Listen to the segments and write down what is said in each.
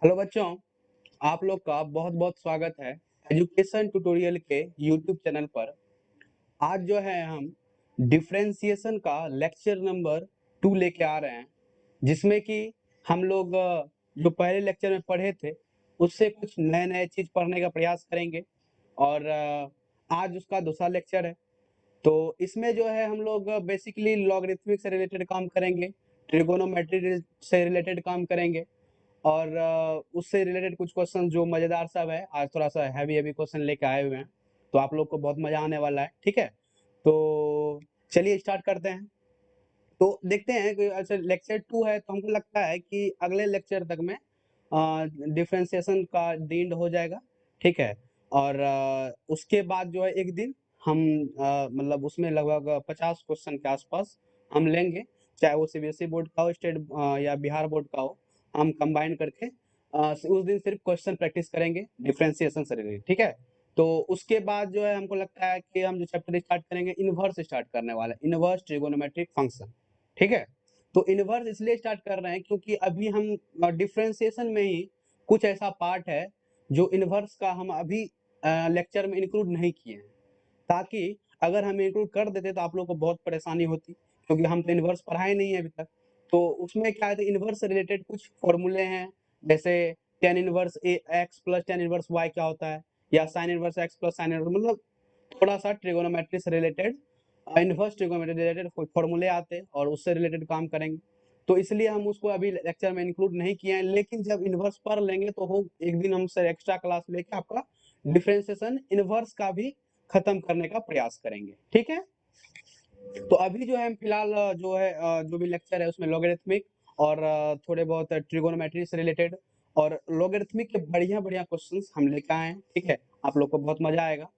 Hello बच्चों, आप लोग का बहुत-बहुत स्वागत है एजुकेशन ट्यूटोरियल के यूट्यूब चैनल पर। आज जो है हम डिफरेंशिएशन का लेक्चर नंबर 2 लेके आ रहे हैं, जिसमें कि हम लोग जो पहले लेक्चर में पढ़े थे, उससे कुछ नए-नए चीज़ पढ़ने का प्रयास करेंगे और आज उसका दूसरा लेक्चर है। तो इसमें जो है हम लोग बेसिकली लॉगरिथमिक से रिलेटेड काम करेंगे, ट्रिगोनोमेट्री से रिलेटेड काम करेंगे और उससे रिलेटेड कुछ क्वेश्चन जो मज़ेदार सब है, आज थोड़ा-सा हैवी-हैवी क्वेश्चन लेके आए हुए हैं, तो आप लोग को बहुत मज़ा आने वाला है, ठीक है? तो चलिए स्टार्ट करते हैं। तो देखते हैं कि अच्छा लेक्चर 2 है तो हमको लगता है कि अगले लेक्चर तक में डिफरेंशिएशन का द हो जाएगा, ठीक है? और उसके बाद जो है एक दिन हम मतलब उसमें लगभग 50 क्वेश्चन के आस-पास हम लेंगे, चाहे वो सीबीएसई बोर्ड का हो, स्टेट या बिहार बोर्ड का हो, हम कंबाइन करके उस दिन सिर्फ क्वेश्चन प्रैक्टिस करेंगे डिफरेंशिएशन से रिलेटेड, ठीक है? तो उसके बाद जो है हमको लगता है कि हम जो चैप्टर स्टार्ट करेंगे इन्वर्स स्टार्ट करने वाले हैं, इन्वर्स ट्रिगोनोमेट्रिक फंक्शन। ठीक है? तो इन्वर्स इसलिए स्टार्ट कर रहे हैं क्योंकि अभी हम डिफरेंशिएशन में ही कुछ ऐसा पार्ट है जो इन्वर्स का हम अभी लेक्चर में इंक्लूड नहीं किए हैं। ताकि अगर हम इंक्लूड कर देते तो आप लोगों को बहुत परेशानी होती क्योंकि हम तो इन्वर्स पढ़ाए नहीं है अभी तक। तो उसमें क्या है तो इन्वर्स से रिलेटेड कुछ फॉर्मूले हैं, जैसे tan इन्वर्स ए x plus tan inverse y क्या होता है या sin inverse x plus sin inverse मतलब थोड़ा-सा ट्रिगोनोमेट्री से रिलेटेड इन्वर्स ट्रिगोनोमेट्री रिलेटेड फॉर्मूले आते हैं और उससे रिलेटेड काम करेंगे। तो इसलिए हम उसको अभी लेक्चर में इंक्लूड नहीं किए हैं, लेकिन जब इन्वर्स पढ़ लेंगे तो हो एक दिन हम सर एक्स्ट्रा क्लास लेके आपका डिफरेंशिएशन इन्वर्स का भी खत्म करने का प्रयास करेंगे, ठीक है? तो अभी जो है हम फिलहाल जो है जो भी लेक्चर है उसमें लॉगरिथमिक और थोड़े बहुत ट्रिगोनोमेट्री से रिलेटेड और लॉगरिथमिक के बढ़िया-बढ़िया क्वेश्चंस हम लेके आए हैं, ठीक है? आप लोग को बहुत मज़ा आएगा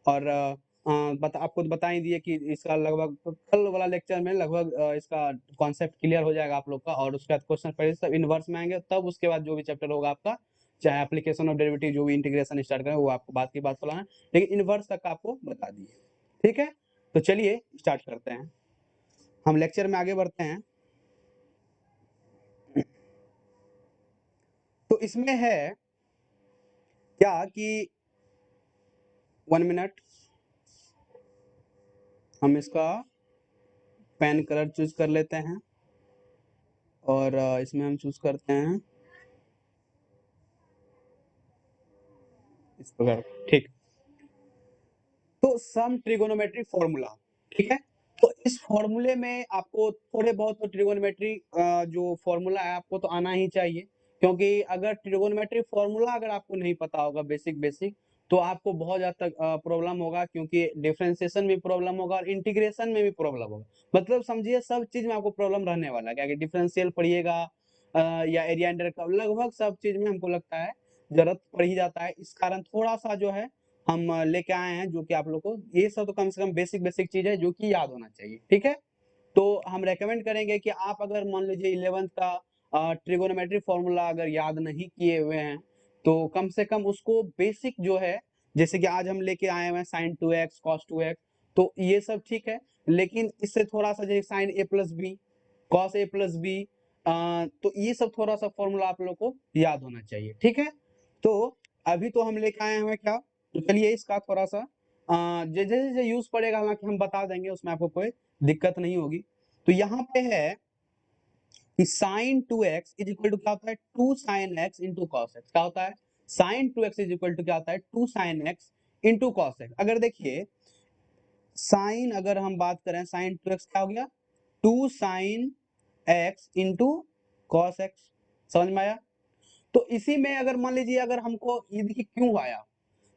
और आपको तो बता ही दिए कि इसका लगभग कल वाला लेक्चर में लगभग इसका कॉन्सेप्ट क्लियर हो जाएगा आप लोग का और उसके बाद क्वेश्चन पहले सब इन्वर्स में आएँगे, तब उसके बाद जो भी चैप्टर होगा आपका, चाहे एप्लीकेशन ऑफ डेरिवेटिव जो भी इंटीग्रेशन स्टार्ट करें वो आपको बात की बात फैलाना है, लेकिन इन्वर्स तक आपको बता दिए, ठीक है? तो चलिए स्टार्ट करते हैं। हम लेक्चर में आगे बढ़ते हैं। तो इसमें है क्या कि 1 मिनट हम इसका पेन कलर चूज़ कर लेते हैं और इसमें हम चूज़ करते हैं इस प्रकार, ठीक। तो सम ट्रिगोनोमेट्री फॉर्मूला, ठीक है? तो इस फॉर्मूले में आपको थोड़े बहुत तो ट्रिगोनोमेट्री जो फॉर्मूला है आपको तो आना ही चाहिए, क्योंकि अगर ट्रिगोनोमेट्री फॉर्मूला अगर आपको नहीं पता होगा बेसिक तो आपको बहुत ज़्यादा प्रॉब्लम होगा क्योंकि डिफरेंशिएशन में प्रॉब्लम होगा और इंटीग्रेशन में भी प्रॉब्लम होगा। मतलब समझिए सब चीज़ में आपको प्रॉब्लम रहने वाला है, क्या कि डिफरेंशियल पढ़िएगा या एरिया अंडर कर्व लगभग सब चीज़ में हमको लगता है ज़रूरत पड़ ही जाता है। इस कारण थोड़ा-सा जो है हम लेके आए हैं जो कि आप लोग को ये सब तो कम से कम बेसिक चीज़ है जो कि याद होना चाहिए, ठीक है? तो हम रेकमेंड करेंगे कि आप अगर मान लीजिए 11th का ट्रिगोनोमेट्री फॉर्मूला अगर याद नहीं किए हुए हैं, तो कम से कम उसको बेसिक जो है, जैसे कि आज हम लेके आए हुए हैं sin 2x, cos 2x तो ये सब ठीक है, लेकिन इससे थोड़ा-सा जैसे sin a plus b, cos a plus b तो ये सब थोड़ा-सा फॉर्मूला आप लोग को याद होना चाहिए, ठीक है? तो अभी तो हम लेके आए हुए हैं क्या, तो चलिए इसका थोड़ा-सा जैसे-जैसे यूज़ पड़ेगा हालाँकि हम बता देंगे उसमें आपको कोई दिक्कत नहीं होगी। तो यहाँ पे है कि sin 2x is equal to क्या होता है 2 sin x into cos x क्या होता है? sin 2x is equal to क्या होता है 2 sin x into cos x अगर देखिए sin अगर हम बात करें sin 2x क्या हो गया 2 sin x into cos x समझ में आया? तो इसी में अगर मान लीजिए अगर हमको ये देखिए क्यों आया?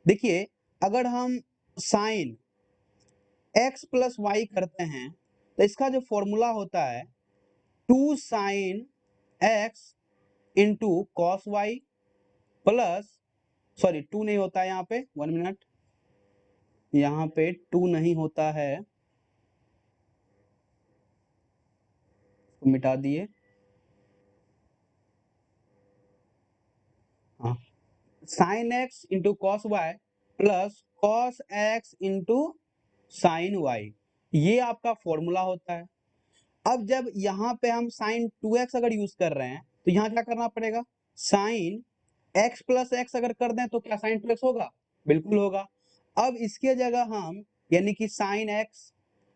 देखिए अगर हम sin x प्लस वाई करते हैं तो इसका जो फॉर्मूला होता है 2 sin x into cos y plus sorry 2 नहीं होता है यहाँ पे 1 मिनट यहाँ पे 2 नहीं होता है तो मिटा दिए हाँ sin x into cos y plus cos x into sine y ये आपका फॉर्मूला होता है। अब जब यहाँ पे हम sin 2x अगर यूज कर रहे हैं तो यहाँ क्या करना पड़ेगा sin x प्लस एक्स अगर कर दें तो क्या साइन 2x होगा? बिल्कुल होगा। अब इसके जगह हम यानी कि साइन x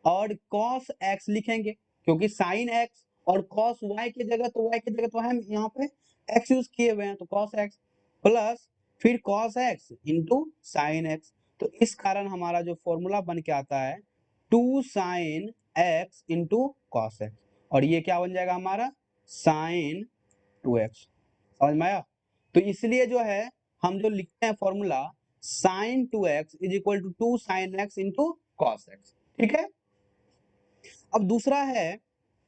और कॉस x लिखेंगे, क्योंकि साइन x और कॉस y की जगह तो हम यहाँ पे x यूज किए हुए हैं, तो कॉस x प्लस फिर cos x into sign x। तो इस कारण हमारा जो फॉर्मूला बन के आता है 2 sine x into cos x, और ये क्या बन जाएगा हमारा साइन 2x। समझ में आया? तो इसलिए जो है हम जो लिखते हैं formula sine 2x is equal to 2 sine x into cos x। ठीक है। अब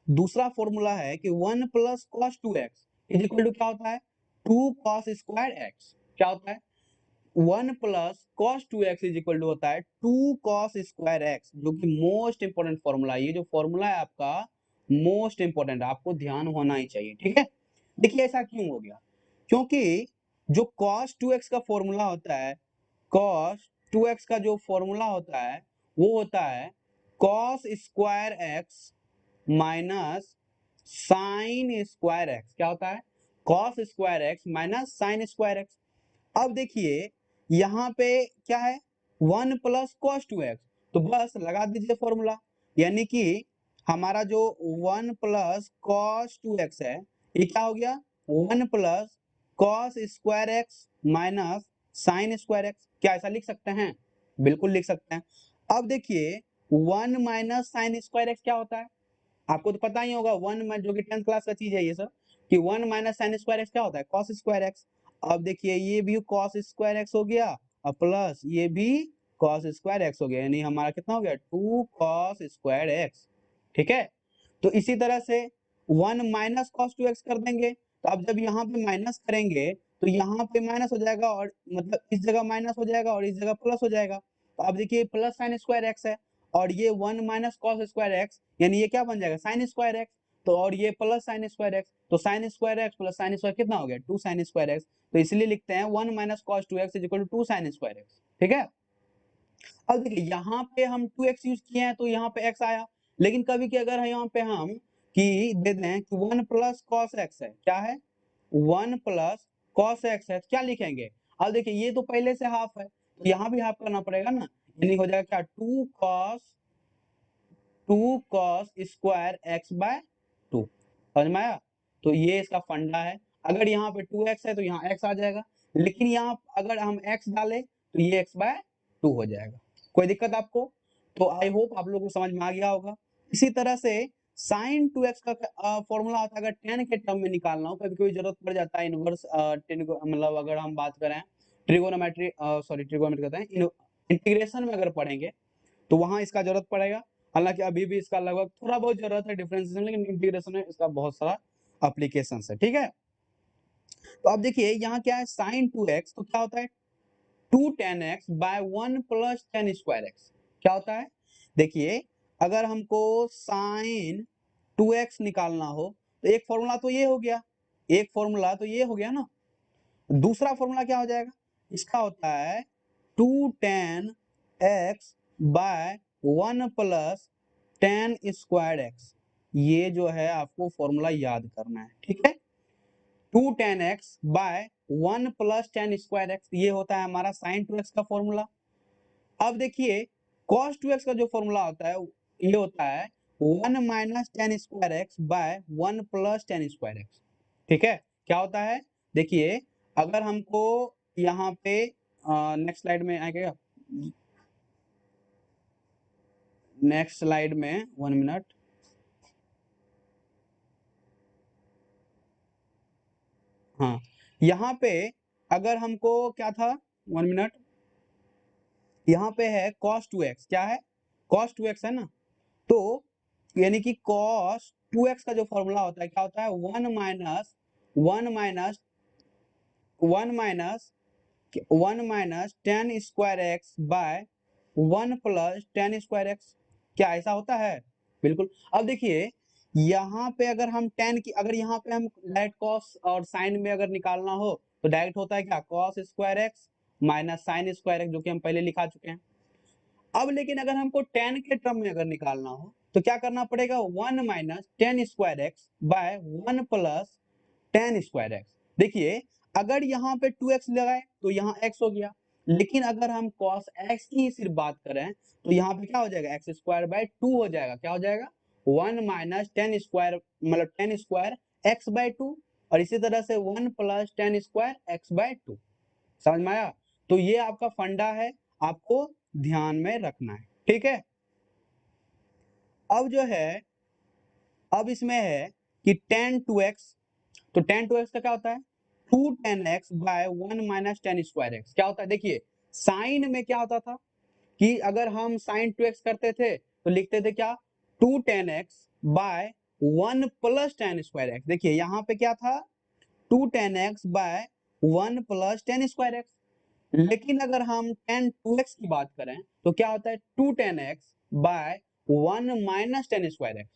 दूसरा फॉर्मूला है कि 1 plus cos 2x is equal to क्या होता है 2 कॉस स्क्वायर x। क्या होता है 1 plus cos 2x is equal to होता है 2 कॉस स्क्वायर x, जो कि मोस्ट इंपोर्टेंट फॉर्मूला है। ये जो फॉर्मूला है आपका मोस्ट इंपोर्टेंट, आपको ध्यान होना ही चाहिए। ठीक है। देखिए ऐसा क्यों हो गया, क्योंकि जो cos 2x का फॉर्मूला होता है, cos 2x का जो फॉर्मूला होता है वो होता है cos square x minus sign square x. क्या होता है cos square x minus sign square x. अब देखिए यहाँ पे क्या है 1 प्लस कॉस 2x, तो बस लगा दीजिए फॉर्मूला, यानी कि हमारा जो 1 प्लस कॉस 2x है ये क्या हो गया 1 plus cos square x minus sign square x. क्या ऐसा लिख सकते हैं? बिल्कुल लिख सकते हैं। अब देखिए 1 माइनस साइन स्क्वायर एक्स क्या होता है, आपको तो पता ही होगा, वन में जो कि 10th क्लास का चीज है ये सब, कि 1 माइनस साइन स्क्वायर एक्स क्या होता है कॉस स्क्वायर एक्स। अब देखिए ये भी कॉस स्क्वायर एक्स हो गया और प्लस ये भी कॉस स्क्वायर एक्स हो गया, यानी हमारा कितना हो गया 2 कॉस स्क्वायर एक्स। ठीक है। तो इसी तरह से 1 माइनस कॉस 2x कर देंगे, तो अब जब यहाँ पे माइनस करेंगे तो यहाँ पे माइनस हो जाएगा, और मतलब इस जगह माइनस हो जाएगा और इस जगह प्लस हो जाएगा। तो अब देखिए प्लस साइन स्क्वायर एक्स है और ये 1 माइनस कॉस स्क्वायर एक्स, यानी ये क्या बन जाएगा साइन स्क्वायर एक्स। तो और ये प्लस साइन स्क्वायर एक्स, तो sign square x plus sine square कितना हो गया 2 साइन स्क्वायर एक्स। तो इसलिए लिखते हैं 1 minus cos 2x is equal to 2 sine square x. ठीक है। अब देखिए यहाँ पे हम 2x यूज किए हैं तो यहाँ पे x आया, लेकिन कभी कि अगर यहाँ पे हम कि दे दें कि 1 प्लस कॉस x है, क्या है 1 प्लस कॉस x है, क्या लिखेंगे? अब देखिए ये तो पहले से हाफ है तो यहाँ भी हाफ करना पड़ेगा ना, यानी हो जाएगा क्या 2 कॉस स्क्वायर x बाय 2। समझ में आया? तो ये इसका फंडा है। अगर यहाँ पे 2x है तो यहाँ x आ जाएगा, लेकिन यहाँ अगर हम x डालें तो ये x बाय 2 हो जाएगा। कोई दिक्कत आपको? तो आई होप आप लोगों को समझ में आ गया होगा। इसी तरह से साइन 2x का फॉर्मूला होता है अगर tan के टर्म में निकालना हो, कभी कभी जरूरत पड़ जाता है इनवर्स tan को, मतलब अगर हम बात करें ट्रिगोनोमेट्री ट्रिगोनोमेट्री कहते हैं इंटीग्रेशन में अगर पढ़ेंगे तो वहां इसका जरूरत पड़ेगा। हालांकि अभी भी इसका लगभग थोड़ा बहुत जरूरत है डिफरेंशिएशन, लेकिन इंटीग्रेशन में इसका बहुत सारा एप्लीकेशन है। ठीक है। तो अब देखिए यहाँ क्या है साइन 2x, तो क्या होता है 2 tan x by 1 plus tan square x. क्या होता है देखिए अगर हमको साइन 2x निकालना हो तो एक फॉर्मूला तो ये हो गया, एक फॉर्मूला तो ये हो गया ना, दूसरा फॉर्मूला क्या हो जाएगा इसका होता है 2 tan x by 1 plus tan square x. ये जो है आपको फॉर्मूला याद करना है। ठीक है। 2 tan x by 1 plus tan square x, ये होता है हमारा साइन 2x का फॉर्मूला। अब देखिए cos 2x का जो फॉर्मूला होता है ये होता है 1 minus tan square x by 1 plus tan square x. ठीक है। क्या होता है देखिए अगर हमको यहाँ पे नेक्स्ट स्लाइड में आएगा, नेक्स्ट स्लाइड में 1 मिनट, हाँ यहाँ पे अगर हमको क्या था 1 मिनट, यहाँ पे है cos 2x, क्या है cos 2x है ना, तो यानी कि cos 2x का जो फॉर्मूला होता है क्या होता है 1 minus tan square x by 1 plus tan square x. क्या ऐसा होता है? बिल्कुल। अब देखिए यहाँ पे अगर हम tan की, अगर यहाँ पे हम डायरेक्ट cos और sin में अगर निकालना हो तो डायरेक्ट होता है क्या cos square x minus sign square x, जो कि हम पहले लिखा चुके हैं। अब लेकिन अगर हमको tan के टर्म में अगर निकालना हो तो क्या करना पड़ेगा 1 minus tan square x by 1 plus tan square x. देखिए अगर यहाँ पे 2x लगाए तो यहाँ x हो गया, लेकिन अगर हम cos x की सिर्फ बात करें तो यहाँ पे क्या हो जाएगा, एक्स स्क्वायर बाय 2 हो जाएगा। क्या हो जाएगा, 1 माइनस टेन स्क्वायर मतलब टेन स्क्वायर एक्स बाय 2, और इसी तरह से 1 plus tan square x by 2। समझ में आया? तो ये आपका फंडा है, आपको ध्यान में रखना है, ठीक है। अब जो है, अब इसमें है कि टेन टू एक्स, तो टेन टू एक्स का क्या होता है, 2 tan x by 1 minus tan square x. क्या होता है, देखिए साइन में क्या होता था कि अगर हम साइन 2x करते थे तो लिखते थे क्या, 2 tan x by 1 plus tan square x. देखिए यहाँ पे क्या था, 2 tan x by 1 plus tan square x. लेकिन अगर हम टेन 2x की बात करें तो क्या होता है, 2 tan x by 1 minus tan square x.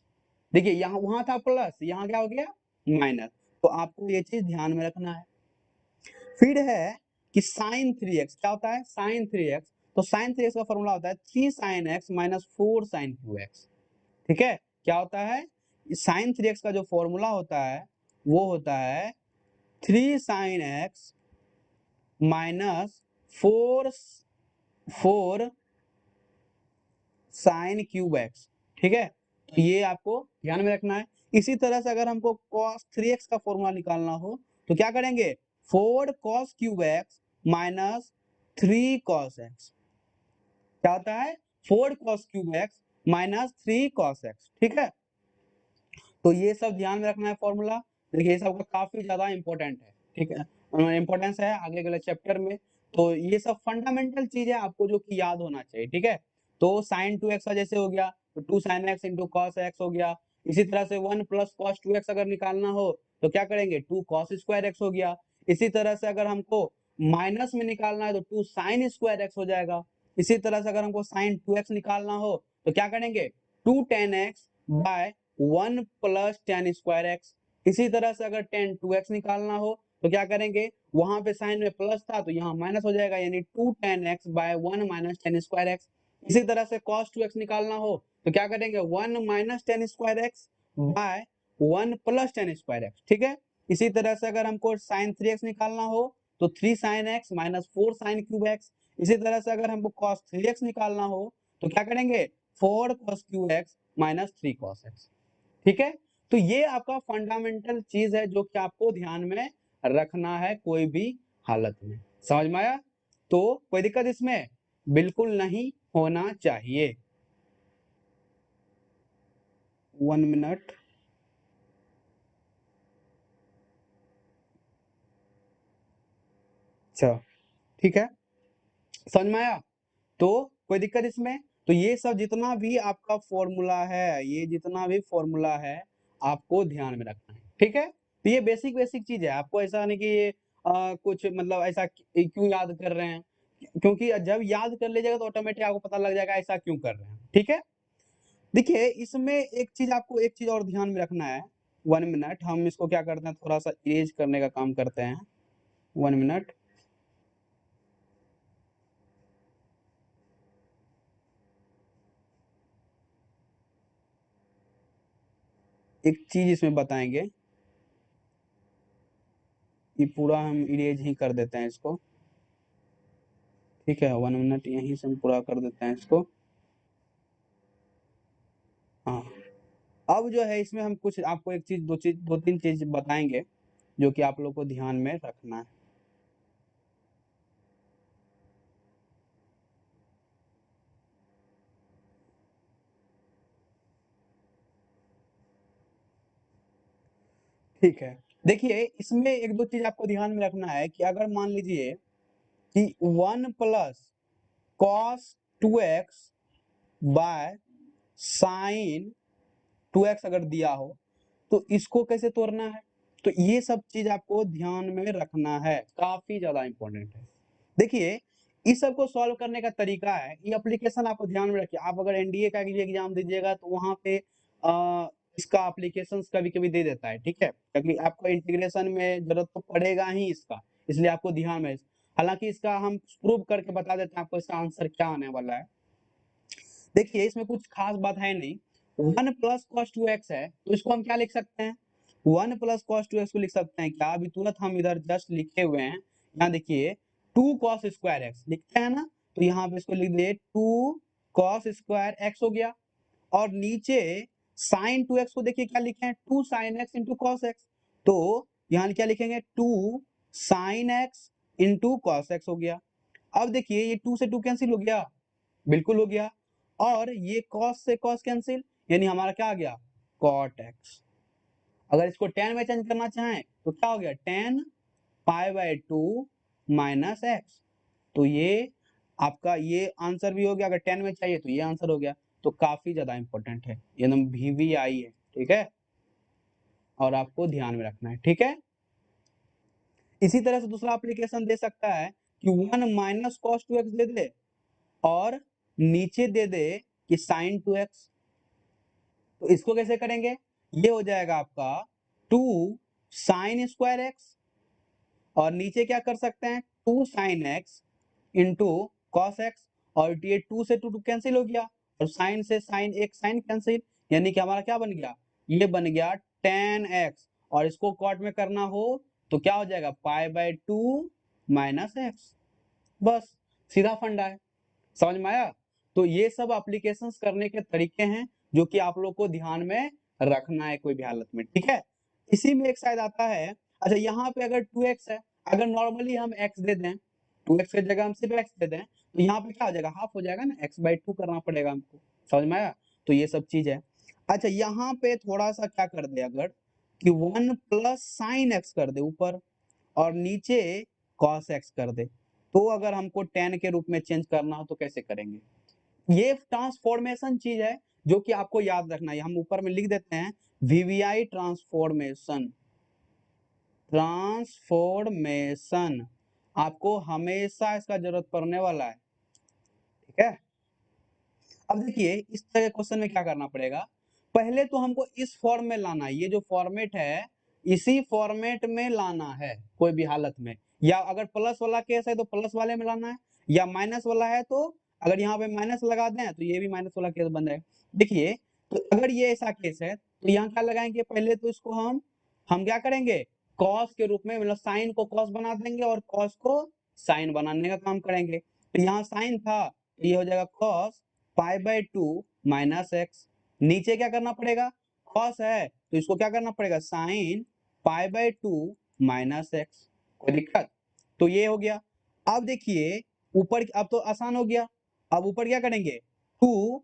देखिए यहाँ वहां था प्लस, यहाँ क्या हो गया माइनस, तो आपको ये चीज ध्यान में रखना है। फिर है कि साइन 3x, क्या होता है साइन 3x, तो साइन 3x का फॉर्मूला होता है 3 sine x minus 4 sine cube x. ठीक है, क्या होता है, साइन 3x का जो फॉर्मूला होता है वो होता है 3 sine x minus 4 sine cube x. ठीक है, तो ये आपको ध्यान में रखना है। इसी तरह से अगर हमको cos 3x का फॉर्मूला निकालना हो तो क्या करेंगे, 4 cos cube x minus 3 cos x। क्या होता है, 4 cos cube x minus 3 cos x। ठीक है, तो ये सब ध्यान में रखना है फॉर्मूला। देखिए ये सब काफी ज्यादा इंपॉर्टेंट है, ठीक है, इंपॉर्टेंस है आगे के चैप्टर में। तो ये सब फंडामेंटल चीज है आपको जो कि याद होना चाहिए, ठीक है। तो साइन 2x का जैसे हो गया तो 2 sine x into cos x हो गया। इसी तरह से 1 प्लस कॉस 2x अगर निकालना हो तो क्या करेंगे, 2 कॉस स्क्वायर x हो गया। इसी तरह से अगर हमको माइनस में निकालना है तो 2 साइन स्क्वायर x हो जाएगा। इसी तरह से अगर हमको साइन 2x निकालना हो तो क्या करेंगे, 2 tan x by 1 plus tan square x. इसी तरह से अगर टेन 2x निकालना हो तो क्या करेंगे, वहां पे साइन में प्लस था तो यहाँ माइनस हो जाएगा, यानी 2 tan x by 1 minus tan square x. इसी तरह से cos 2x निकालना हो तो क्या करेंगे, 1 minus tan square x by 1 plus tan square x. ठीक है, इसी तरह से अगर हमको साइन 3x निकालना हो तो 3 sine x minus 4 sine cube x. इसी तरह से अगर हमको cos 3x निकालना हो तो क्या करेंगे, 4 cos cube x minus 3 cos x। ठीक है, तो ये आपका फंडामेंटल चीज है जो कि आपको ध्यान में रखना है कोई भी हालत में। समझ में आया? तो कोई दिक्कत इसमें बिल्कुल नहीं होना चाहिए। 1 मिनट। अच्छा, ठीक है, समझ में आया? तो कोई दिक्कत इसमें, तो ये सब जितना भी आपका फॉर्मूला है, ये जितना भी फॉर्मूला है आपको ध्यान में रखना है। ठीक है, तो ये बेसिक बेसिक चीज है, आपको ऐसा नहीं कि ये कुछ मतलब ऐसा क्यों याद कर रहे हैं, क्योंकि जब याद कर लीजिएगा तो ऑटोमेटिक आपको पता लग जाएगा ऐसा क्यों कर रहे हैं। ठीक है, देखिए इसमें एक चीज आपको एक चीज और ध्यान में रखना है। 1 मिनट, हम इसको क्या करते हैं, थोड़ा सा इरेज करने का काम करते हैं। 1 मिनट। एक चीज इसमें बताएंगे कि पूरा हम इरेज ही कर देते हैं इसको। ठीक है, 1 मिनट यहीं से हम पूरा कर देते हैं इसको। हाँ, अब जो है इसमें हम कुछ आपको एक चीज दो तीन चीज बताएंगे जो कि आप लोग को ध्यान में रखना है। ठीक है, देखिए इसमें एक दो चीज आपको ध्यान में रखना है कि अगर मान लीजिए कि 1 plus cos 2x by sine 2x अगर दिया हो तो इसको कैसे तोड़ना है, तो ये सब चीज आपको ध्यान में रखना है, काफी ज्यादा इंपॉर्टेंट है। देखिए इस सब को सॉल्व करने का तरीका है, ये एप्लीकेशन आपको ध्यान में रखिए। आप अगर एनडीए का भी एग्जाम दीजिएगा तो वहां पे इसका एप्लीकेशन कभी कभी दे देता है। ठीक है, क्योंकि आपको इंटीग्रेशन में जरूरत तो पड़ेगा ही इसका, इसलिए आपको ध्यान में, हालांकि इसका हम प्रूव करके बता देते हैं आपको इसका आंसर क्या आने वाला है। देखिए इसमें कुछ खास बात है नहीं, 1 प्लस कॉस 2x है तो इसको हम क्या लिख सकते हैं, 1 प्लस कॉस 2x को लिख सकते हैं क्या? अभी तुरंत हम इधर जस्ट लिखे हुए हैं, यहाँ देखिए 2 कॉस स्क्वायर x लिखते हैं ना, तो यहाँ पे इसको लिख दे 2 कॉस स्क्वायर x हो गया, और नीचे साइन 2x को देखिए क्या लिखे हैं, 2 sine x into cos x, तो यहाँ क्या लिखेंगे 2 sine x into cos x हो गया। अब देखिए ये 2 से 2 कैंसिल हो गया, बिल्कुल हो गया, और ये कॉस से कॉस कैंसिल, यानी हमारा क्या आ गया कॉट x। अगर इसको tan में चेंज करना चाहें तो क्या हो गया tan pi by 2 minus x, तो ये आपका ये आंसर भी हो गया। अगर 10 में चाहिए तो ये आंसर हो गया। तो काफी ज्यादा इंपॉर्टेंट है, ये एकदम VVI है, ठीक है, और आपको ध्यान में रखना है, ठीक है। इसी तरह से दूसरा एप्लीकेशन दे सकता है कि 1 माइनस कॉस 2x दे दे और नीचे दे दे कि साइन 2x, तो इसको कैसे करेंगे, ये हो जाएगा आपका 2 साइन स्क्वायर एक्स, और नीचे क्या कर सकते हैं 2 sine x into cos x, और ये 2 से 2 कैंसिल हो गया, और साइन से साइन एक साइन कैंसिल, यानी कि हमारा क्या बन गया, ये बन गया tan x, और इसको कॉट में करना हो तो क्या हो जाएगा पाई बाय 2 माइनस एक्स। बस सीधा फंडा है, समझ में आया। तो ये सब एप्लीकेशंस करने के तरीके हैं जो कि आप लोग को ध्यान में रखना है कोई भी हालत में, ठीक है। इसी में एक शायद आता है, अच्छा यहाँ पे अगर 2x है, अगर नॉर्मली हम x दे दें, 2x की जगह हम सिर्फ x दे दें, तो यहाँ पे क्या हो जाएगा हाफ हो जाएगा ना, x बाई 2 करना पड़ेगा हमको, समझ में आया। तो ये सब चीज है। अच्छा यहाँ पे थोड़ा सा क्या कर दे, अगर कि 1 प्लस साइन x कर दे ऊपर, और नीचे cos x कर दे, तो अगर हमको tan के रूप में चेंज करना हो तो कैसे करेंगे। ये ट्रांसफॉर्मेशन चीज है जो कि आपको याद रखना है, हम ऊपर में लिख देते हैं VVI ट्रांसफॉर्मेशन, ट्रांसफॉर्मेशन आपको हमेशा इसका जरूरत पड़ने वाला है, ठीक है। अब देखिए इस तरह के क्वेश्चन में क्या करना पड़ेगा, पहले तो हमको इस फॉर्म में लाना है, ये जो फॉर्मेट है इसी फॉर्मेट में लाना है कोई भी हालत में, या अगर प्लस वाला केस है तो प्लस वाले में लाना है, या माइनस वाला है तो अगर यहाँ पे माइनस लगा दें तो ये भी माइनस वाला केस बन जाएगा। देखिए तो अगर ये ऐसा केस है तो यहाँ क्या लगाएंगे, पहले तो इसको हम क्या करेंगे कॉस के रूप में, मतलब साइन को कॉस बना देंगे और कॉस को साइन बनाने का काम करेंगे। तो यहाँ साइन था तो ये हो जाएगा cos pi by 2 minus x, नीचे क्या करना पड़ेगा कॉस है तो इसको क्या करना पड़ेगा sine pi by 2 minus x, कोई दिक्कत। तो ये हो गया। अब देखिए ऊपर, अब तो आसान हो गया, अब ऊपर क्या करेंगे 2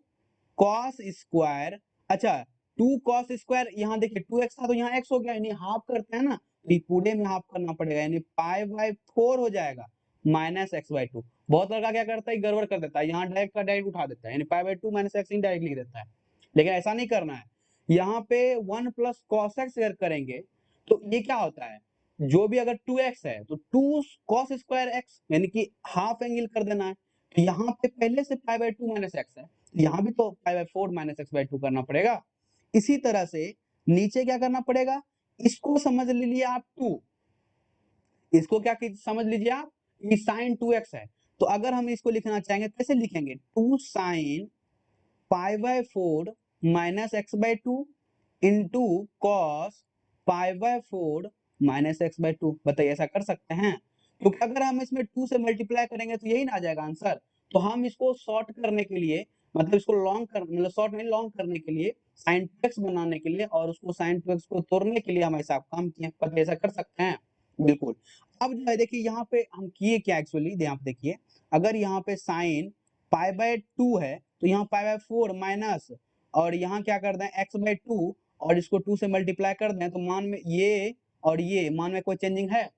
कॉस स्क्वायर, अच्छा 2 कॉस स्क्वायर, यहाँ देखिए 2x था तो यहाँ x हो गया, यानी हाफ करते हैं ना, तो पूरे में हाफ करना पड़ेगा, यानी पाई बाय 4 हो जाएगा माइनस एक्स बाई 2। बहुत लड़का क्या करता है गड़बड़ कर देता है, यहाँ डायरेक्ट का डायरेक्ट उठा देता है, यानी pi by 2 minus x direct लिख देता है, लेकिन ऐसा नहीं करना है। यहाँ पे 1 प्लस कॉस एक्स अगर करेंगे तो ये क्या होता है, जो भी अगर 2x है तो 2 कॉस स्क्वायर एक्स, यानी कि हाफ एंगल कर देना है, तो यहाँ पे पहले से पाई बाय 2 माइनस एक्स है, यहाँ भी तो pi by 4 minus x by 2 करना पड़ेगा। इसी तरह से नीचे क्या करना पड़ेगा, इसको समझ लीजिए आप 2, इसको क्या समझ लीजिए आप ये साइन 2x है, तो अगर हम इसको लिखना चाहेंगे कैसे लिखेंगे 2 sine pi by 4 minus x by 2 into cos pi by 4 minus x by 2, बताइए ऐसा कर सकते हैं। क्योंकि अगर हम इसमें 2 से मल्टीप्लाई करेंगे तो यही ना आ जाएगा आंसर, तो हम इसको शॉर्ट करने के लिए, मतलब इसको लॉन्ग कर, मतलब शॉर्ट नहीं लॉन्ग करने के लिए, साइन 2x बनाने के लिए और उसको साइन 2x को तोड़ने के लिए हम ऐसा काम किए, पता ऐसा कर सकते हैं बिल्कुल। अब जो है देखिए यहाँ पे हम किए क्या एक्चुअली, ध्यान देखिए, अगर यहाँ पे साइन पाई बाय 2 है तो यहाँ पाई बाय 4 माइनस, और यहाँ क्या कर दें एक्स बाई 2, और इसको 2 से मल्टीप्लाई कर दें तो मान में ये और ये मान में कोई चेंजिंग है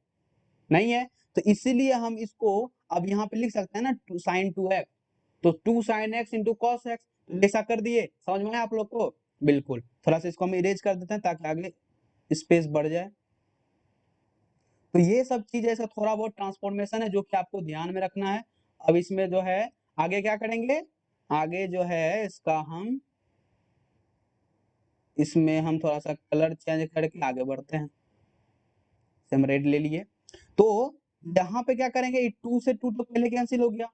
नहीं है, तो इसीलिए हम इसको अब यहाँ पे लिख सकते हैं ना साइन 2x, तो 2 sine x into cos x, ऐसा कर दिए, समझ में आया आप लोग को बिल्कुल। थोड़ा सा इसको हम इरेज कर देते हैं ताकि आगे स्पेस बढ़ जाए। तो ये सब चीज ऐसा थोड़ा बहुत ट्रांसफॉर्मेशन है जो कि आपको ध्यान में रखना है। अब इसमें जो है आगे क्या करेंगे, आगे जो है इसका हम इसमें हम थोड़ा सा कलर चेंज करके आगे बढ़ते हैं, हम रेड ले लिए, तो यहाँ पे क्या करेंगे 2 से 2 तो पहले कैंसिल हो गया,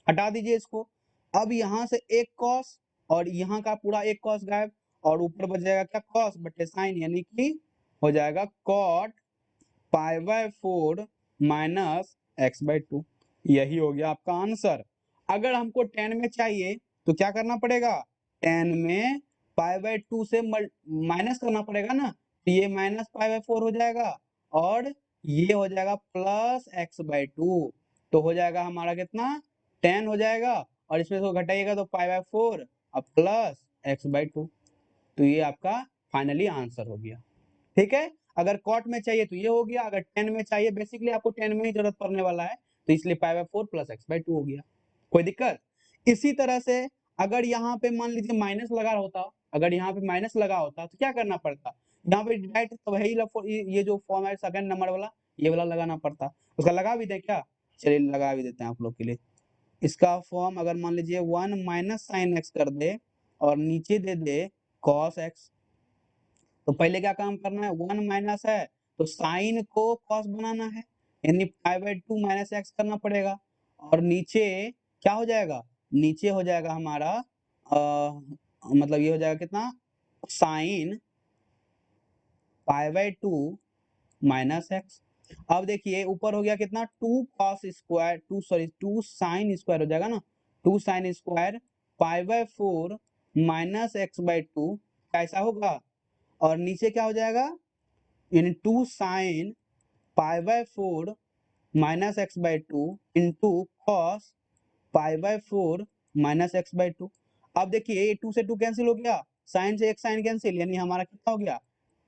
हटा दीजिए इसको। अब यहाँ से एक कॉस और यहाँ का पूरा एक कॉस गायब, और ऊपर बच जाएगा क्या कॉस बटे साइन, यानी कि हो जाएगा cot π/4 माइनस x/2। यही हो गया आपका आंसर। अगर हमको 10 में चाहिए तो क्या करना पड़ेगा, 10 में π/2 से माइनस करना पड़ेगा ना, तो ये माइनस π/4 हो जाएगा और ये हो जाएगा प्लस x/2। तो हो जाएगा हमारा कितना, 10 हो जाएगा और इसमें से घटाइएगा तो π/4 और प्लस x/2। तो ये आपका फाइनली आंसर हो गया। ठीक है, अगर कॉट में चाहिए तो ये हो गया, अगर 10 में चाहिए, बेसिकली आपको 10 में ही जरूरत पड़ने वाला है, तो इसलिए π/4 प्लस x/2 हो गया। कोई दिक्कत? इसी तरह से अगर यहाँ पे मान लीजिए माइनस लगा होता, अगर यहाँ पे माइनस लगा होता तो क्या करना पड़ता, यहाँ पे डायरेक्ट तो वही ये जो फॉर्म है सेकंड नंबर वाला, ये वाला लगाना पड़ता। उसका लगा भी दे क्या, चलिए लगा भी देते हैं आप लोग के लिए। इसका फॉर्म अगर मान लीजिए 1 माइनस साइन एक्स कर दे और नीचे दे दे कॉस एक्स, तो पहले क्या काम करना है, 1 माइनस है तो साइन को कॉस बनाना है, यानी π/2 माइनस एक्स करना पड़ेगा और नीचे क्या हो जाएगा, नीचे हो जाएगा हमारा मतलब ये हो जाएगा कितना, साइन π/2 माइनस एक्स। अब देखिए ऊपर हो गया कितना, 2 कॉस स्क्वायर 2 साइन स्क्वायर हो जाएगा ना, 2 साइन स्क्वायर π/4 माइनस x/2 कैसा होगा, और नीचे क्या हो जाएगा, यानी 2 sine π/4 minus x/2 into cos π/4 minus x/2। अब देखिए ये 2 से 2 कैंसिल हो गया, साइन से एक साइन कैंसिल, यानी हमारा कितना हो गया,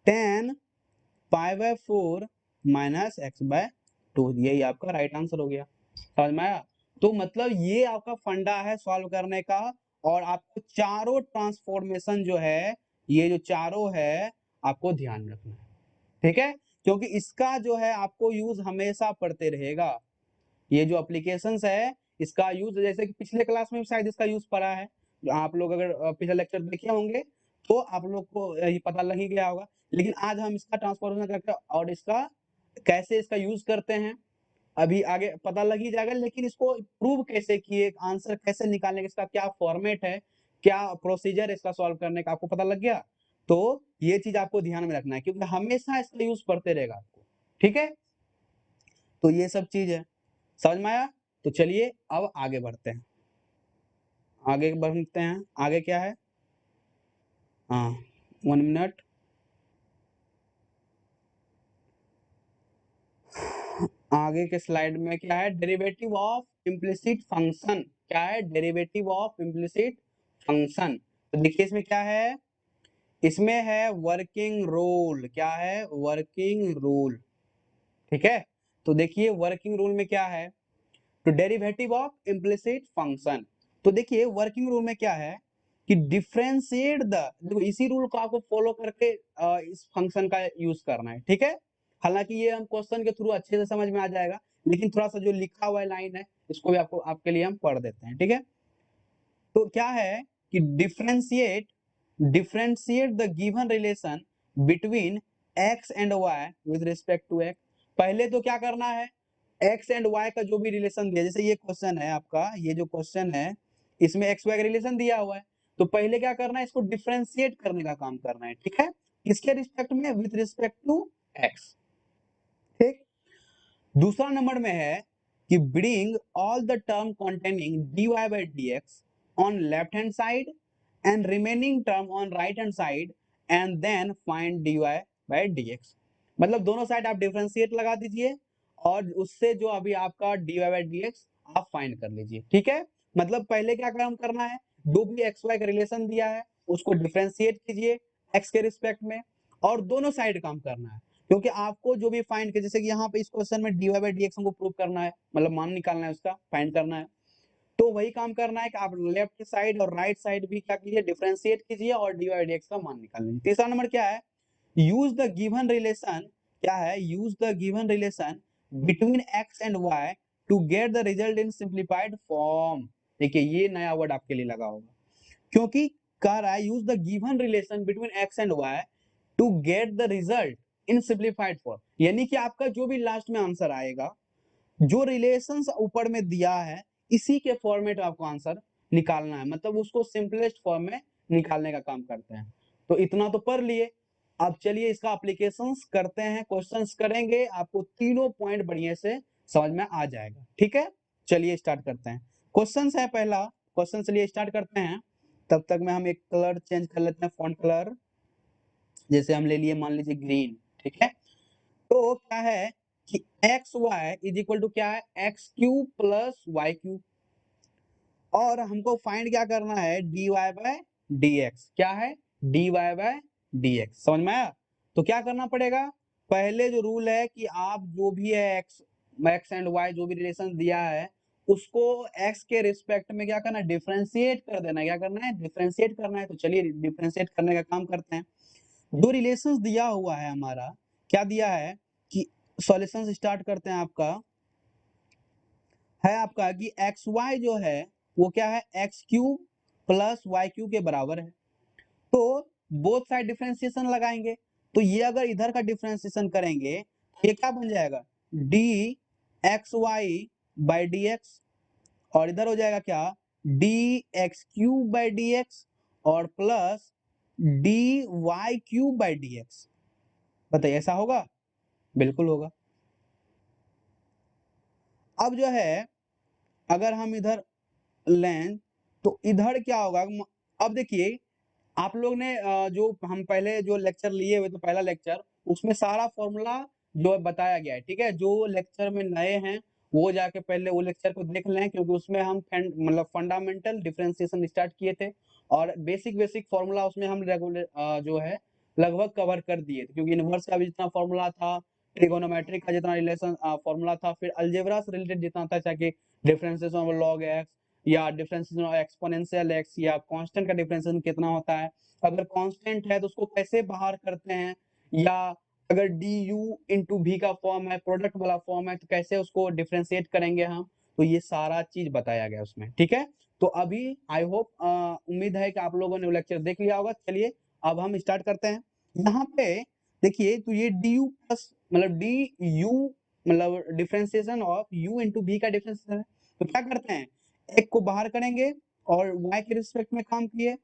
10 π/4 माइनस x/2। यही आपका राइट आंसर हो गया। समझ में आया? तो मतलब ये आपका फंडा है सॉल्व करने का, और आपको चारों ट्रांसफॉर्मेशन जो है, ये जो चारों है आपको ध्यान रखना है। ठीक है, क्योंकि इसका जो है आपको यूज हमेशा पढ़ते रहेगा। ये जो एप्लीकेशंस है इसका यूज, जैसे कि पिछले क्लास में भी शायद इसका यूज पढ़ा है, आप लोग अगर पिछले लेक्चर देखे होंगे तो आप लोग को ये पता लग ही गया होगा। लेकिन आज हम इसका ट्रांसफॉर्मेशन करके और इसका कैसे इसका यूज करते हैं अभी आगे पता लग ही जाएगा, लेकिन इसको प्रूव कैसे किए, आंसर कैसे निकालने का, इसका क्या फॉर्मेट है, क्या प्रोसीजर है इसका सॉल्व करने का, आपको पता लग गया। तो ये चीज आपको ध्यान में रखना है क्योंकि हमेशा इसका यूज पढ़ते रहेगा आपको। ठीक है, तो ये सब चीज है, समझ में आया? तो चलिए अब आगे बढ़ते हैं, आगे बढ़ते हैं। आगे क्या है, हाँ 1 मिनट, आगे के स्लाइड में क्या है, डेरिवेटिव ऑफ इम्प्लिसिट फंक्शन। क्या है, डेरिवेटिव ऑफ इम्प्लिसिट फंक्शन। तो देखिए इसमें क्या है, इसमें है वर्किंग रूल। क्या है, वर्किंग रूल। ठीक है, तो देखिए वर्किंग रूल में क्या है, तो डेरिवेटिव ऑफ इम्प्लिसिट फंक्शन। तो देखिए वर्किंग रूल में क्या है कि डिफरेंशिएट द, देखो इसी रूल को आपको फॉलो करके इस फंक्शन का यूज करना है। ठीक है, हालांकि ये हम क्वेश्चन के थ्रू अच्छे से समझ में आ जाएगा, लेकिन थोड़ा सा जो लिखा हुआ लाइन है इसको भी आपको आपके लिए हम पढ़ देते हैं। ठीक है, तो क्या है कि differentiate the given relation between x and y with respect to x। पहले तो क्या करना है, x एंड y का जो भी रिलेशन दिया, जैसे ये क्वेश्चन है आपका, ये जो क्वेश्चन है इसमें x y का रिलेशन दिया हुआ है, तो पहले क्या करना है, इसको डिफरेंशिएट करने का काम करना है। ठीक है, किसके रिस्पेक्ट में, विद रिस्पेक्ट टू x। ठीक, दूसरा नंबर में है कि bring all the term containing dy by dx on left hand side and remaining term on right hand side and then find dy by dx। मतलब दोनों side आप differentiate लगा दीजिए और उससे जो अभी आपका dy by dx आप फाइंड कर लीजिए। ठीक है, मतलब पहले क्या काम करना है, जो भी एक्स वाई का रिलेशन दिया है उसको डिफरेंशिएट कीजिए x के रिस्पेक्ट में, और दोनों साइड काम करना है, क्योंकि आपको जो भी फाइंड के, जैसे कि यहाँ पे इस क्वेश्चन में dy by dx हमको प्रूव करना है, मतलब मान निकालना है, उसका फाइंड करना है, तो वही काम करना है कि आप लेफ्ट साइड और राइट साइड भी क्या कीजिए, डिफरेंशिएट कीजिए और dy by dx का मान निकाल लीजिए। तीसरा नंबर क्या है, यूज द गिवन रिलेशन। क्या है, use the given relation between x and y to get the result in simplified form. देखिए ये नया वर्ड आपके लिए लगा होगा, क्योंकि कह रहा है use the given relation between x and y to get the result in simplified form, यानी कि आपका जो भी लास्ट में आंसर आएगा, जो रिलेशंस ऊपर में दिया है इसी के फॉर्मेट में आपको आंसर निकालना है, मतलब उसको सिंपलेस्ट फॉर्म में निकालने का काम करते हैं। तो इतना तो पढ़ लिए, अब चलिए इसका एप्लीकेशंस करते हैं, क्वेश्चंस करेंगे, आपको तीनों पॉइंट बढ़िया से समझ में आ जाएगा। ठीक है, चलिए स्टार्ट करते हैं। क्वेश्चंस है पहला क्वेश्चन, चलिए स्टार्ट करते हैं। तब तक में हम एक कलर चेंज कर लेते हैं, फॉन्ट कलर, जैसे हम ले लिए मान लीजिए ग्रीन। ठीक है, तो क्या है कि x y is equal to क्या है, x cube plus y cube, और हमको फाइंड क्या करना है, d y by d x. क्या है, d y by d x. समझ में आया? तो क्या करना पड़ेगा, पहले जो रूल है कि आप जो भी है एक्स एंड वाई जो भी रिलेशन दिया है उसको एक्स के रिस्पेक्ट में क्या करना है, डिफरेंशिएट कर देना है। क्या करना है, डिफरेंशिएट करना है। तो चलिए डिफरेंशिएट करने का काम करते हैं। दो रिलेशंस दिया हुआ है हमारा, क्या दिया है कि सॉल्यूशन स्टार्ट करते हैं। आपका है आपका कि एक्स वाई जो है वो क्या है, x cube plus y cube के बराबर है। तो बोथ साइड डिफरेंशिएशन लगाएंगे, तो ये अगर इधर का डिफरेंशिएशन करेंगे ये क्या बन जाएगा, d x y by d x, और इधर हो जाएगा क्या, d x cube by d x और plus d y cube by d x. बताइए ऐसा होगा? बिल्कुल होगा। अब जो है अगर हम इधर लें तो इधर क्या होगा, अब देखिए आप लोग ने जो हम पहले जो लेक्चर लिए हुए, तो पहला लेक्चर उसमें सारा फॉर्मूला जो है बताया गया है। ठीक है, जो लेक्चर में नए हैं वो जाके पहले वो लेक्चर को देख लें, क्योंकि उसमें हम मतलब फंडामेंटल डिफरेंशिएशन स्टार्ट किए थे और बेसिक बेसिक फॉर्मूला उसमें हम रेगुलर जो है लगभग कवर कर दिए थे, क्योंकि इनवर्स का भी जितना फॉर्मूला था, ट्रिगोनोमेट्री का जितना रिलेशन फॉर्मूला था, फिर अलजेब्रा से रिलेटेड जितना था, चाहे कि डिफरेंशिएशन ऑफ लॉग एक्स या डिफरेंशिएशन ऑफ एक्सपोनेंशियल एक्स या कांस्टेंट का डिफरेंशिएशन कितना होता है, अगर कांस्टेंट है तो उसको कैसे बाहर करते हैं, या अगर डी यू इंटू भी का फॉर्म है, प्रोडक्ट वाला फॉर्म है, तो कैसे उसको डिफ्रेंशिएट करेंगे हम। तो ये सारा चीज बताया गया उसमें। ठीक है, तो अभी आई होप उम्मीद है कि आप लोगों ने वो लेक्चर देख लिया होगा। चलिए अब हम स्टार्ट करते हैं। यहाँ पे देखिए, तो ये डी यू प्लस मतलब डी यू मतलब डिफ्रेंशिएशन ऑफ यू इंटू भी का डिफ्रेंशिएशन है। तो क्या करते हैं, एक को बाहर करेंगे और y के रिस्पेक्ट में काम किए,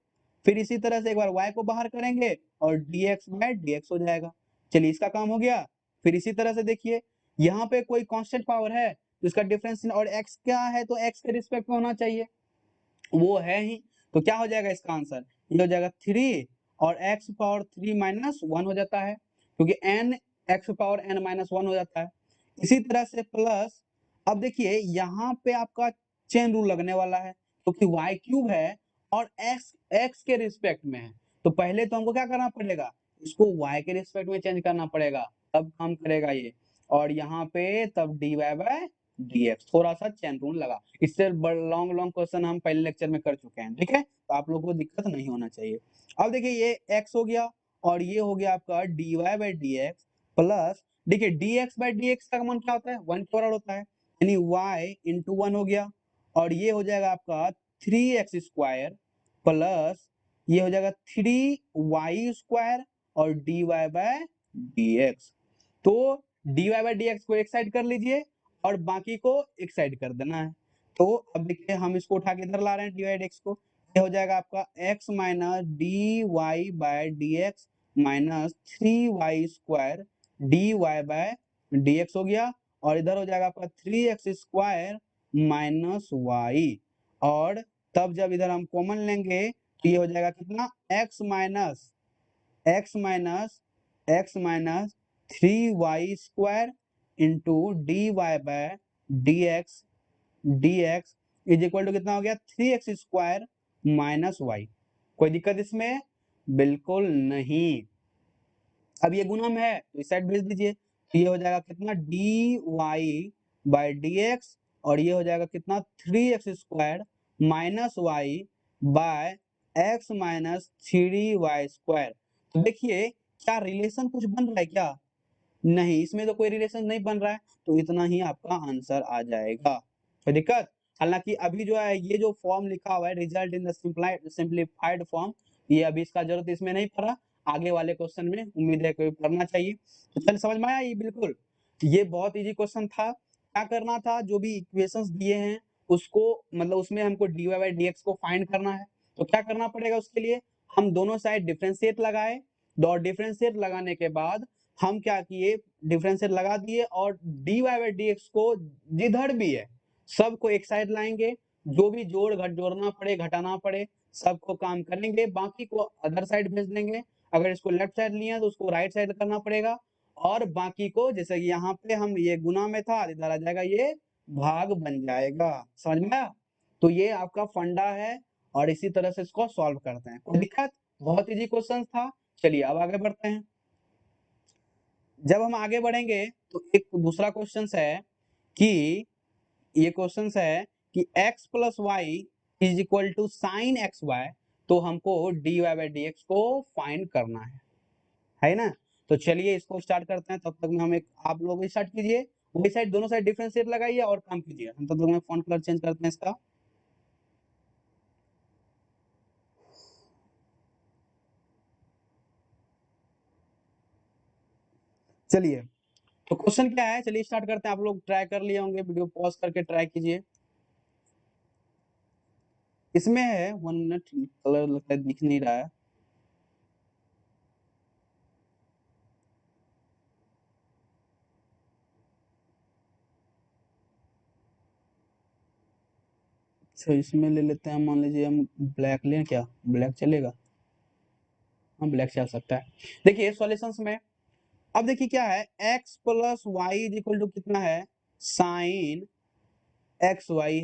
फिर इसी तरह से एक बार y को बाहर करेंगे और dx बाय dx हो जाएगा। चलिए इसका काम हो गया। फिर इसी तरह से देखिए यहाँ पे कोई कांस्टेंट पावर है तो इसका डिफरेंस, और x क्या है तो x के रिस्पेक्ट में होना चाहिए, वो है ही। तो क्या हो जाएगा इसका आंसर, ये हो जाएगा 3 और x पावर 3 माइनस 1 हो जाता है, क्योंकि n x power n minus 1 हो जाता है। इसी तरह से प्लस, अब देखिए यहाँ पे आपका चेन रूल लगने वाला है, क्योंकि y क्यूब है और x के रिस्पेक्ट में है, तो पहले तो हमको क्या करना पड़ेगा, इसको y के रिस्पेक्ट में चेंज करना पड़ेगा, तब काम करेगा ये। और यहाँ पे तब dy बाय dx, थोड़ा सा चेन रूल लगा। इससे लॉन्ग लॉन्ग क्वेश्चन हम पहले लेक्चर में कर चुके हैं। ठीक है, तो आप लोगों को दिक्कत नहीं होना चाहिए। अब देखिए ये x हो गया और ये हो गया आपका dy बाय dx प्लस, देखिए dx बाय dx का मान क्या होता है, 1 के बराबर होता है, यानी y इंटू 1 हो गया, और ये हो जाएगा आपका 3x स्क्वायर प्लस ये हो जाएगा 3y स्क्वायर और dy बाय dx। तो dy बाय dx को एक साइड कर लीजिए और बाकी को एक साइड कर देना है। तो अब देखिए हम इसको उठा के इधर ला रहे हैं dy dx को, ये हो जाएगा आपका x minus dy by dx minus 3y square dy by dx हो गया, और इधर हो जाएगा आपका 3x स्क्वायर माइनस y, और तब जब इधर हम कॉमन लेंगे तो ये हो जाएगा कितना, x minus 3y square into dy by dx is equal to कितना हो गया, 3x स्क्वायर माइनस y। कोई दिक्कत इसमें? बिल्कुल नहीं। अब ये गुणम है तो इस साइड भेज दीजिए, तो ये हो जाएगा कितना, dy बाय dx, और ये हो जाएगा कितना, 3x square minus y by x minus 3y square. तो देखिए क्या रिलेशन कुछ बन रहा है क्या, नहीं, इसमें तो कोई रिलेशन नहीं बन रहा है, तो इतना ही आपका आंसर आ जाएगा। कोई दिक्कत? हालांकि अभी जो है ये जो फॉर्म लिखा हुआ है result in the simplified form, ये अभी इसका जरूरत इसमें नहीं पड़ा, आगे वाले क्वेश्चन में उम्मीद है कोई पढ़ना चाहिए। तो चल समझ में आया ये, बिल्कुल ये बहुत इजी क्वेश्चन था। क्या करना था, जो भी इक्वेशंस दिए हैं उसको मतलब उसमें हमको dy बाय dx को फाइंड करना है। तो क्या करना पड़ेगा उसके लिए, हम दोनों साइड डिफरेंशिएट लगाए और डिफरेंशिएट लगाने के बाद हम क्या किए, डिफरेंशिएट लगा दिए और dy बाई dx को जिधर भी है सबको एक साइड लाएंगे, जो भी जोड़ घट जोड़ना पड़े घटाना पड़े सबको काम करेंगे, बाकी को अदर साइड भेज देंगे। अगर इसको लेफ्ट साइड लिया तो उसको राइट साइड करना पड़ेगा, और बाकी को जैसे कि यहाँ पे हम ये गुना में था इधर आ जाएगा ये भाग बन जाएगा। समझ में आया? तो ये आपका फंडा है और इसी तरह से इसको सॉल्व करते हैं। कोई दिक्कत? बहुत इजी क्वेश्चन था। चलिए अब आगे बढ़ते हैं। जब हम आगे बढ़ेंगे तो एक दूसरा क्वेश्चन है कि ये क्वेश्चन है कि x plus y is equal to sine x y, तो हमको dy बाई dx को फाइंड करना है ना? तो चलिए इसको स्टार्ट करते हैं। तब तक में हम एक आप लोग स्टार्ट कीजिए, वही साइड दोनों साइड डिफरेंशिएट लगाइए और काम कीजिए। हम तब तक में फॉन्ट कलर चेंज करते हैं इसका। चलिए तो क्वेश्चन क्या है, चलिए स्टार्ट करते हैं। आप लोग ट्राई कर लिए होंगे, वीडियो पॉज करके ट्राई कीजिए। इसमें है 1 मिनट, कलर लगता है दिख नहीं रहा है। अच्छा इसमें ले लेते हैं, मान लीजिए हम ब्लैक लें, क्या ब्लैक चलेगा? हाँ ब्लैक चल सकता है। देखिए सॉल्यूशंस में अब देखिए क्या है, x plus y is equal to कितना है, साइन एक्स वाई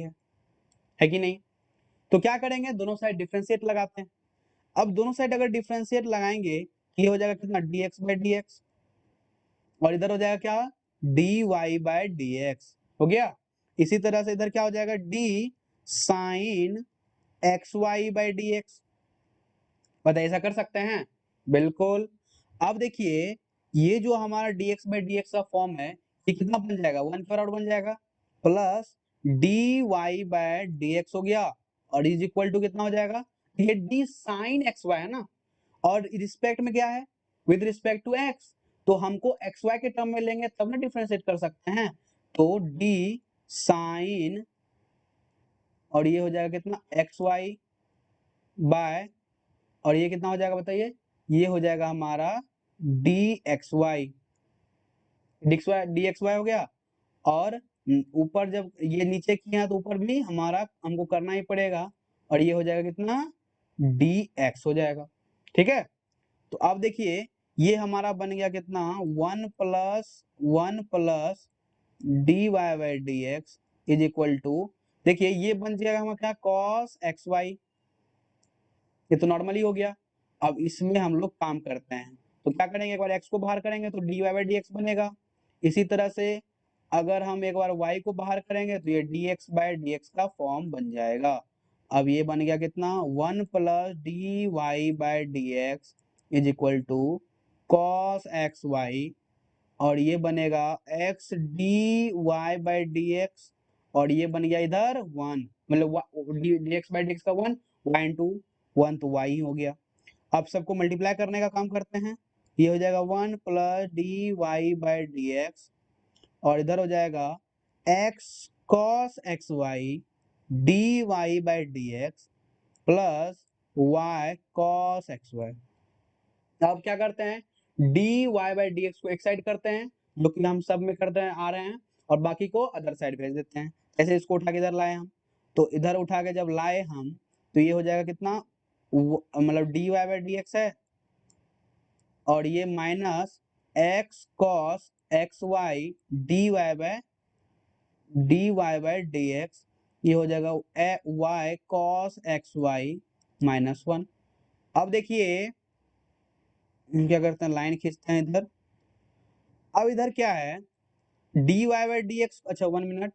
है कि नहीं? तो क्या करेंगे, दोनों साइड डिफरेंशिएट लगाते हैं। अब दोनों साइड अगर डिफरेंशिएट लगाएंगे ये हो जाएगा कितना, dx बाई dx, और इधर हो जाएगा क्या, dy बाई dx हो गया। इसी तरह से इधर क्या हो जाएगा, d sine x y by dx। बताइए ऐसा कर सकते हैं? बिल्कुल। अब देखिए ये जो हमारा dx बाई dx का फॉर्म है ये कितना बन जाएगा, 1 फॉरवर्ड बन जाएगा, प्लस dy बाय dx हो गया, और इज इक्वल टू कितना हो जाएगा, ये d साइन एक्स वाई है ना, और रिस्पेक्ट में क्या है, विद रिस्पेक्ट टू x, तो हमको एक्स वाई के टर्म में लेंगे तब ना डिफरेंशिएट कर सकते हैं। तो d साइन, और ये हो जाएगा कितना, एक्स वाई बाय, और ये कितना हो जाएगा बताइए, ये हो जाएगा हमारा d x y, d x y हो गया। और ऊपर जब ये नीचे किया तो ऊपर भी हमारा हमको करना ही पड़ेगा, और ये हो जाएगा कितना, डी एक्स हो जाएगा। ठीक है, तो अब देखिए ये हमारा बन गया कितना, one plus d y by d x is equal to, देखिए ये बन जाएगा हमारा क्या, कॉस एक्स वाई, ये तो नॉर्मली हो गया। अब इसमें हम लोग काम करते हैं, तो क्या करेंगे, एक बार x को बाहर करेंगे तो dy बाई dx बनेगा। इसी तरह से अगर हम एक बार y को बाहर करेंगे तो ये dx बाई dx का फॉर्म बन जाएगा। अब ये बन गया कितना, 1 plus d y by d x is equal to cos x y, और ये बनेगा x d y by d x, और ये बन गया इधर 1, मतलब d x by d x का 1, y इंटू 1 तो y ही हो गया। अब सबको मल्टीप्लाई करने का काम करते हैं, ये हो जाएगा 1 plus d y by d x, और इधर हो जाएगा x cos x y d y by d x plus y cos x y. अब क्या करते हैं, d y by d x को एक साइड करते हैं, जो कि हम सब में करते हैं आ रहे हैं, और बाकी को अदर साइड भेज देते हैं। ऐसे इसको उठा के इधर लाए हम, तो इधर उठा के जब लाए हम तो ये हो जाएगा कितना, मतलब d y by d x है, और ये minus x cos x y d y by d x, ये हो जाएगा y cos x y minus 1। अब देखिए हम क्या करते हैं, लाइन खींचते हैं इधर। अब इधर क्या है, d y by d x, अच्छा 1 मिनट,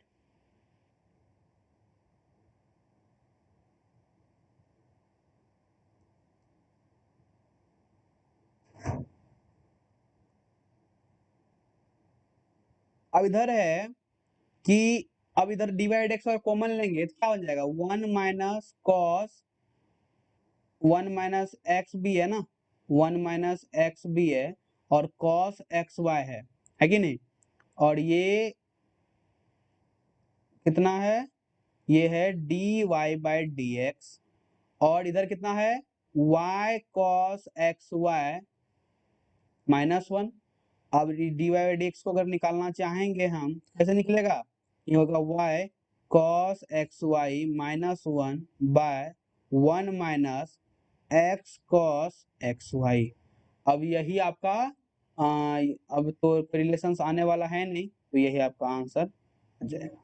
अब इधर है कि अब इधर डी वाई एक्स और कॉमन लेंगे तो क्या बन जाएगा, 1 माइनस एक्स भी है ना, 1 माइनस एक्स भी है, और कॉस एक्स वाई है कि नहीं, और ये कितना है, ये है d y by d x, और इधर कितना है, y cos एक्स वाई -1। अब dy बाई dx को अगर निकालना चाहेंगे हम, कैसे निकलेगा? ये होगा y cos xy -1 bye 1 minus x cos xy। अब यही आपका अब तो रिलेशंस आने वाला है नहीं, तो यही आपका आंसर आ जाएगा।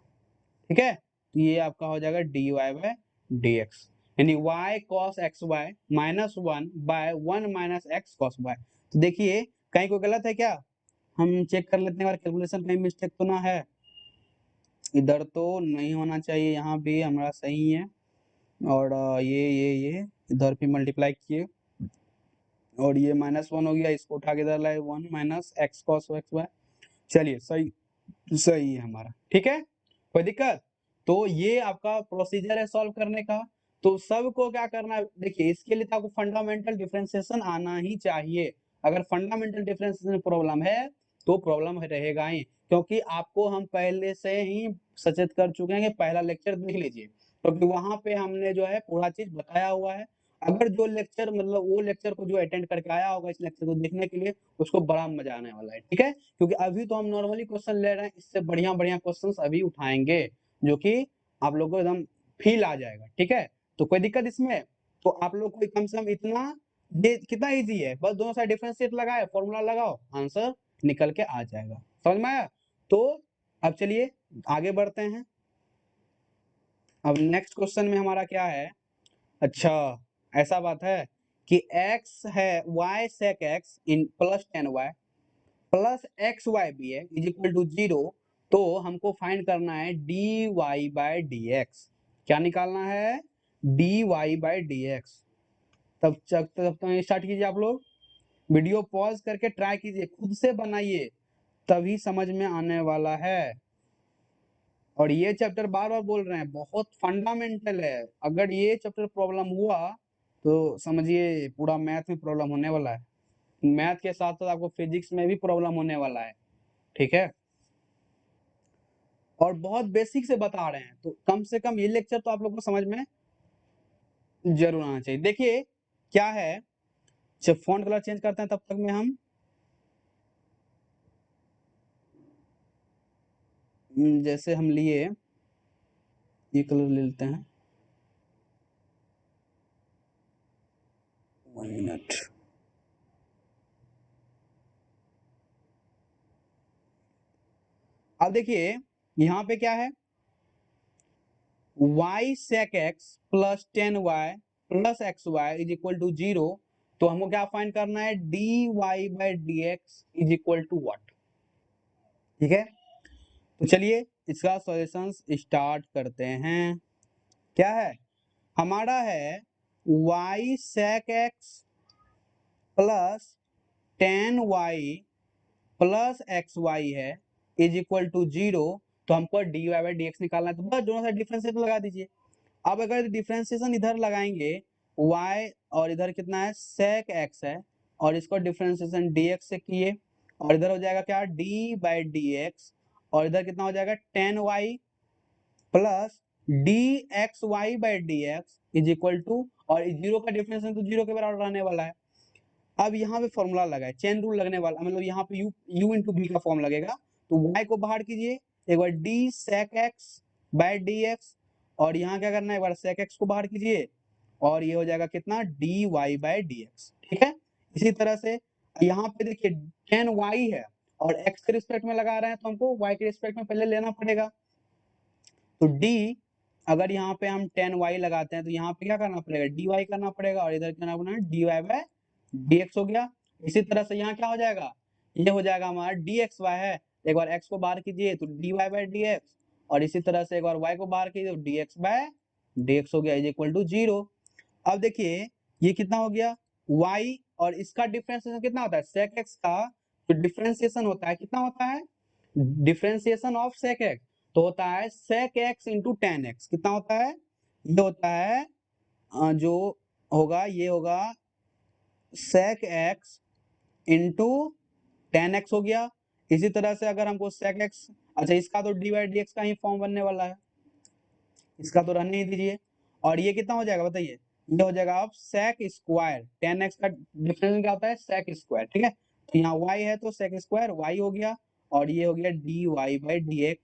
ठीक है, तो ये आपका हो जाएगा dy बाय dx, यानी y cos xy -1 bye 1 minus x cos y। तो देखिए कहीं कोई गलत है क्या? हम चेक कर लेते हैं, कैलकुलेशन कहीं मिस्टेक तो ना है। इधर तो नहीं होना चाहिए, यहाँ भी हमारा सही है। और ये इधर भी मल्टीप्लाई किए और ये -1 हो गया, इसको उठा के इधर लाए 1 माइनस x cos xy। चलिए सही सही है हमारा। ठीक है, कोई दिक्कत? तो ये आपका प्रोसीजर है सॉल्व करने का। तो सबको क्या करना है, देखिए इसके लिए तो आपको फंडामेंटल डिफरेंशिएशन आना ही चाहिए। अगर फंडामेंटल डिफरेंशिएशन प्रॉब्लम है तो प्रॉब्लम रहेगा ही, क्योंकि आपको हम पहले से ही सचेत कर चुके हैं कि पहला लेक्चर देख लीजिए, क्योंकि वहां पे हमने जो है पूरा चीज बताया हुआ है। अगर जो लेक्चर मतलब वो लेक्चर को जो अटेंड करके आया होगा इस लेक्चर को देखने के लिए, उसको बड़ा मजा आने वाला है। ठीक है, क्योंकि अभी तो हम नॉर्मली क्वेश्चन ले रहे हैं, इससे बढ़िया बढ़िया क्वेश्चंस अभी उठाएंगे जो कि आप लोगों को एकदम फील आ जाएगा। ठीक है, तो कोई दिक्कत इसमें? तो आप लोग को कम से कम इतना, ये कितना इजी है, बस दोनों साइड डिफरेंशिएट लगाए, फॉर्मूला लगाओ, आंसर निकल के आ जाएगा। समझ में आया? तो अब चलिए आगे बढ़ते हैं। अब नेक्स्ट क्वेश्चन में हमारा क्या है? अच्छा, ऐसा बात है कि x है y sec x इन plus 10y plus x y भी है इज इक्वल टू 0, तो हमको फाइंड करना है dy बाई dx। क्या निकालना है? dy by dx। तब स्टार्ट कीजिए आप लोग, वीडियो पॉज करके ट्राई कीजिए, खुद से बनाइए, तभी समझ में आने वाला है। और ये चैप्टर बार बार बोल रहे हैं बहुत फंडामेंटल है, अगर ये चैप्टर प्रॉब्लम हुआ तो समझिए पूरा मैथ में प्रॉब्लम होने वाला है। मैथ के साथ साथ आपको फिजिक्स में भी प्रॉब्लम होने वाला है। ठीक है, और बहुत बेसिक से बता रहे हैं, तो कम से कम ये लेक्चर तो आप लोग को समझ में जरूर आना चाहिए। देखिए क्या है, जब फॉन्ट कलर चेंज करते हैं तब तक में हम जैसे हम लिए ये कलर ले लेते हैं, 1 मिनट। अब देखिए यहाँ पे क्या है, y sec x plus 10y plus xy is equal to 0, तो हमको क्या फाइंड करना है? dy by dx is equal to what? ठीक है, तो चलिए इसका सॉल्यूशंस स्टार्ट करते हैं। क्या है हमारा? है y sec x plus 10y plus xy है इज इक्वल टू 0, तो हमको dy बाई dx निकालना है, तो बस दोनों साइड डिफरेंशिएशन लगा दीजिए। अब अगर डिफरेंशिएशन इधर लगाएंगे y और इधर कितना है sec x है, और इसको डिफरेंशिएशन dx से किए, और इधर हो जाएगा क्या d बाई dx, और इधर कितना हो जाएगा 10y plus dxy by dx is equal to, और जीरो का डिफरेंशिएशन तो जीरो के बराबर रहने वाला है। अब यहाँ पे फॉर्मूला लगाए, चेन रूल लगने वाला, मतलब यहाँ पे u इंटू v का फॉर्म लगेगा, तो y को बाहर कीजिए, एक बार d sec x by dx, और यहाँ क्या करना है, एक बार sec x को बाहर कीजिए, और ये हो जाएगा कितना dy बाय dx। ठीक है, इसी तरह से यहाँ पे देखिए 10y है और x के रिस्पेक्ट में लगा रहे हैं, तो हमको y के रिस्पेक्ट में पहले लेना पड़ेगा। तो d, अगर यहाँ पे हम 10y लगाते हैं तो यहाँ पे क्या करना पड़ेगा, dy करना पड़ेगा, और इधर करना पड़ेगा dy बाय dx हो गया। इसी तरह से यहाँ क्या हो जाएगा, ये हो जाएगा हमारा dxy है, एक बार x को बाहर कीजिए तो dy बाय dx, और इसी तरह से एक बार y को बाहर कीजिए तो dx बाय dx हो गया इज इक्वल टू 0। अब देखिए ये कितना हो गया y, और इसका डिफरेंशिएशन कितना होता है, sec x का जो डिफरेंशिएशन होता है कितना होता है, डिफरेंशिएशन ऑफ sec x तो होता है sec x into tan x। कितना होता है? ये होता है जो होगा ये होगा sec x into ten x हो गया। इसी तरह से अगर हमको sec x, अच्छा इसका तो dy dx का ही फॉर्म बनने वाला है, इसका तो रहने ही दीजिए। और ये कितना हो जाएगा बताइए, ये हो जाएगा अब sec स्क्वायर, टेन एक्स का डिफरेंस क्या होता है sec स्क्वायर। ठीक है, तो यहाँ y है तो sec स्क्वायर y हो गया, और ये हो गया dy/dx,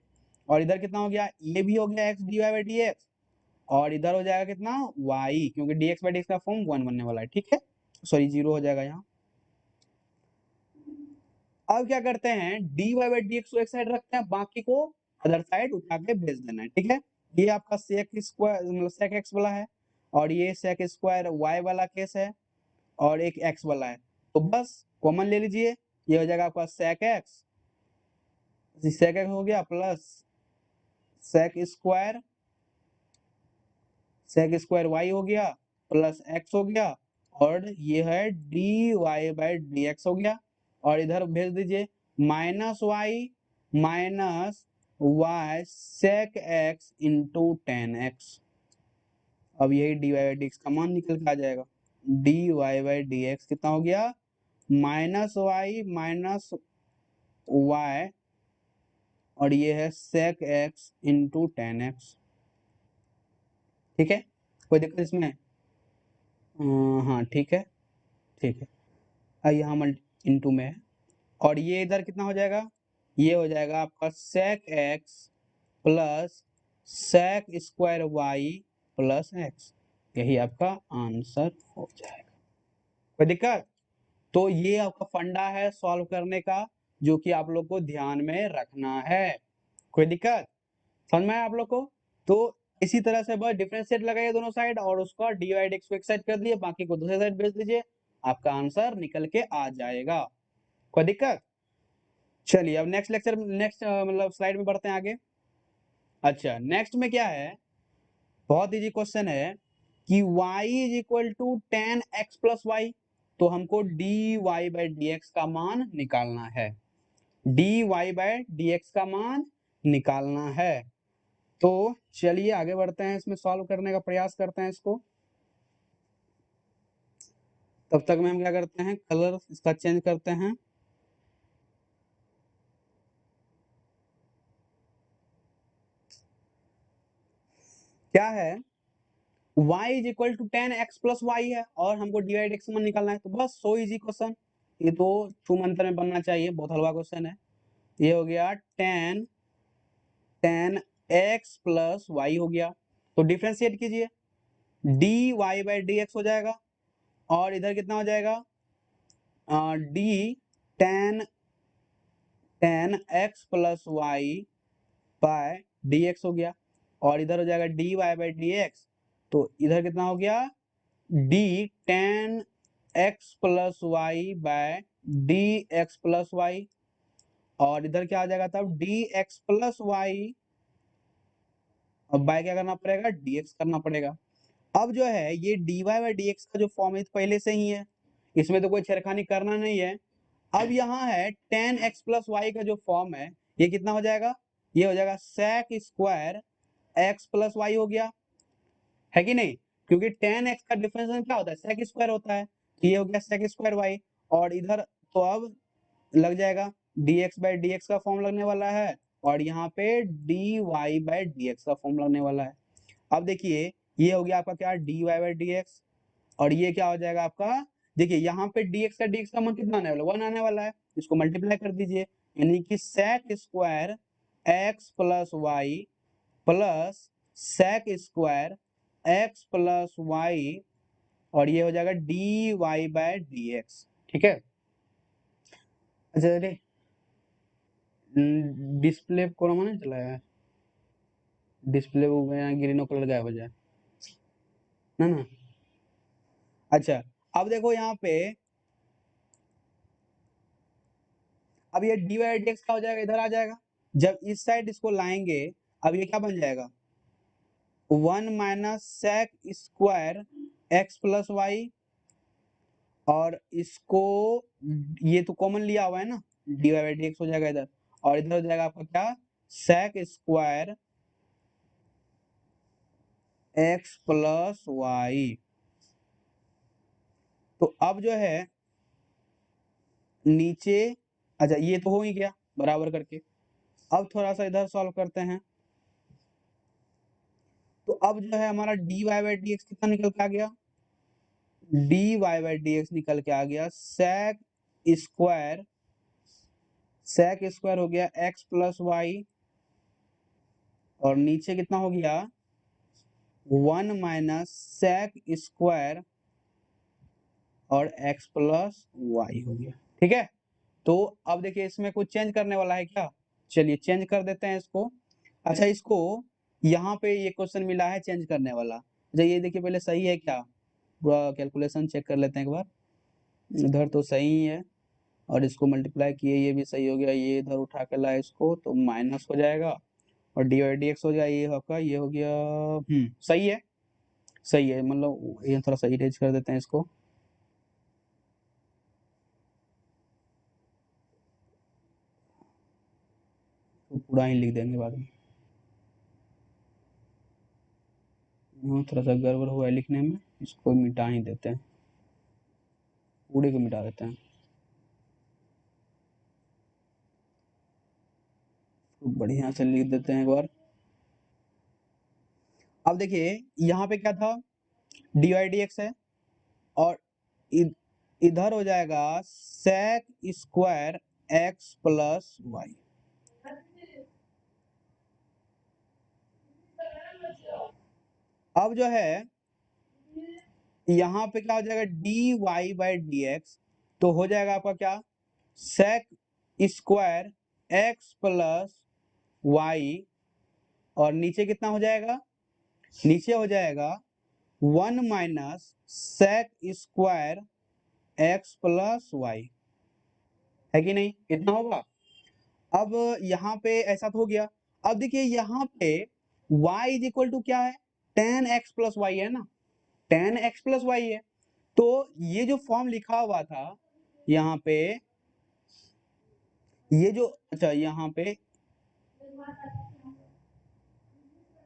और इधर कितना हो गया, ये भी हो गया x dy/dx, और इधर हो जाएगा कितना y, क्योंकि dx/dx का फॉर्म 1 बनने वाला है, ठीक है, सॉरी 0 हो जाएगा यहाँ। अब क्या करते हैं, dy/dx को एक साइड रखते हैं, बाकी को अदर साइड उठा के भेज देना है, ठीक है। ये आपका sec स्क्वायर मतलब sec x वाला है, और ये sec स्क्वायर y वाला केस है, और एक x वाला है, तो बस कॉमन ले लीजिए, ये हो जाएगा आपका sec x हो गया प्लस sec स्क्वायर y हो गया प्लस x हो गया, और ये है dy/dx हो गया, और इधर भेज दीजिए -y sec x into tan x। अब यही dy/dx का मान निकल के आ जाएगा, dy/dx कितना हो गया, -y और ये है sec x into tan x, ठीक है, कोई दिक्कत इसमें? हाँ ठीक है, ठीक है, यहाँ इंटू में है, और ये इधर कितना हो जाएगा, ये हो जाएगा आपका sec x plus sec square y plus x, यही आपका आंसर हो जाएगा। कोई दिक्कत? तो ये आपका फंडा है सॉल्व करने का, जो कि आप लोग को ध्यान में रखना है। कोई दिक्कत समझ में आया आप लोग को? तो इसी तरह से बस डिफरेंशिएट लगाइए दोनों साइड, और उसका dy/dx को एक साइड कर दिए, बाकी को दूसरे साइड भेज दीजिए, आपका आंसर निकल के आ जाएगा। कोई दिक्कत? चलिए अब नेक्स्ट मतलब स्लाइड में बढ़ते हैं आगे। अच्छा, नेक्स्ट में क्या है, बहुत इजी क्वेश्चन है कि y is equal to tan x plus y, तो हमको dy/dx का मान निकालना है, dy/dx का मान निकालना है। तो चलिए आगे बढ़ते हैं, इसमें सॉल्व करने का प्रयास करते हैं इसको। तब तक में हम क्या करते हैं, कलर इसका चेंज करते हैं। क्या है, y is equal to tan x plus y है, और हमको dy/dx का मान निकालना है, तो बस सो इजी क्वेश्चन, ये तो टू मंत्र में बनना चाहिए, बहुत हलवा क्वेश्चन है। ये हो गया टेन एक्स प्लस वाई हो गया, तो डिफ्रेंशिएट कीजिए, dy/dx हो जाएगा, और इधर कितना हो जाएगा, d tan x plus y by dx हो गया, और इधर हो जाएगा dy/dx, तो इधर कितना हो गया, d tan x plus y by dx plus y, और इधर क्या आ जाएगा तब dx प्लस वाई, अब बाय क्या करना पड़ेगा, dx करना पड़ेगा। अब जो है ये dy/dx का जो फॉर्म है पहले से ही है, इसमें तो कोई छेड़खानी करना नहीं है। अब यहाँ है टेन एक्स प्लस वाई का जो फॉर्म है, ये कितना हो जाएगा, ये हो जाएगा sec square x plus y हो गया, है कि नहीं, क्योंकि टेन एक्स का डिफरेंशियल क्या होता है, sec स्क्वायर होता है, तो ये हो गया sec स्क्वायर वाई, और इधर तो अब लग जाएगा dx/dx का फॉर्म लगने वाला है, और यहाँ पे dy/dx का फॉर्म लगने वाला है। अब देखिए ये हो गया आपका क्या, dy/dx, और ये क्या हो जाएगा आपका, देखिए यहाँ पे dx का मान कितना आने वाला है, 1 आने वाला है, इसको मल्टीप्लाई कर दीजिए, यानी कि sec square x plus y plus sec square x plus y, और ये हो जाएगा dy/dx, ठीक है। अच्छा अरे डिस्प्ले को मैंने चलाया है, डिस्प्ले वो ग्रीन कलर गायब हो जाए ना ना। अच्छा अब देखो यहाँ पे, अब ये dy/dx का हो जाएगा, इधर आ जाएगा, जब इस साइड इसको लाएंगे, अब ये क्या बन जाएगा, 1 minus sec square x plus y, और इसको ये तो कॉमन लिया हुआ है ना, dy/dx हो जाएगा इधर, और इधर हो जाएगा आपका क्या, sec square x plus y. तो अब जो है नीचे, अच्छा ये तो हो ही गया बराबर करके, अब थोड़ा सा इधर सॉल्व करते हैं, तो अब जो है हमारा dy/dx कितना निकल के आ गया, dy/dx निकल के आ गया sec स्क्वायर, सेक स्क्वायर हो गया x प्लस वाई, और नीचे कितना हो गया 1 माइनस सेक स्क्वायर और x प्लस वाई हो गया। ठीक है, तो अब देखिए इसमें कुछ चेंज करने वाला है क्या? चलिए चेंज कर देते हैं इसको। अच्छा, इसको यहाँ पे ये क्वेश्चन मिला है चेंज करने वाला। अच्छा, ये देखिए पहले सही है क्या, पूरा कैलकुलेशन चेक कर लेते हैं एक बार। इधर तो सही ही है, और इसको मल्टीप्लाई किए ये भी सही हो गया, ये इधर उठा के लाए इसको तो माइनस हो जाएगा, और डी वाई डी एक्स हो जाए, ये आपका ये हो गया सही है, सही है, मतलब ये थोड़ा सा इरेज कर देते हैं इसको। तो पूरा ही लिख देंगे बाद में, थोड़ा सा गड़बड़ हुआ है लिखने में, इसको मिटा ही देते हैं, पूरे को मिटा देते हैं, तो बढ़िया से लिख देते हैं एक बार। अब देखिए यहाँ पे क्या था, डी वाई डी एक्स है, और इधर हो जाएगा sec square x plus y. अब जो है यहाँ पे क्या हो जाएगा d y by d x, तो हो जाएगा आपका क्या sec square x plus y, और नीचे कितना हो जाएगा, नीचे हो जाएगा 1 minus sec square x plus y, है कि नहीं, कितना होगा। अब यहाँ पे ऐसा तो हो गया। अब देखिए यहाँ पे y इज इक्वल टू क्या है, tan x प्लस वाई है ना, tan x प्लस वाई है, तो ये जो फॉर्म लिखा हुआ था यहाँ पे, ये जो अच्छा यहाँ पे,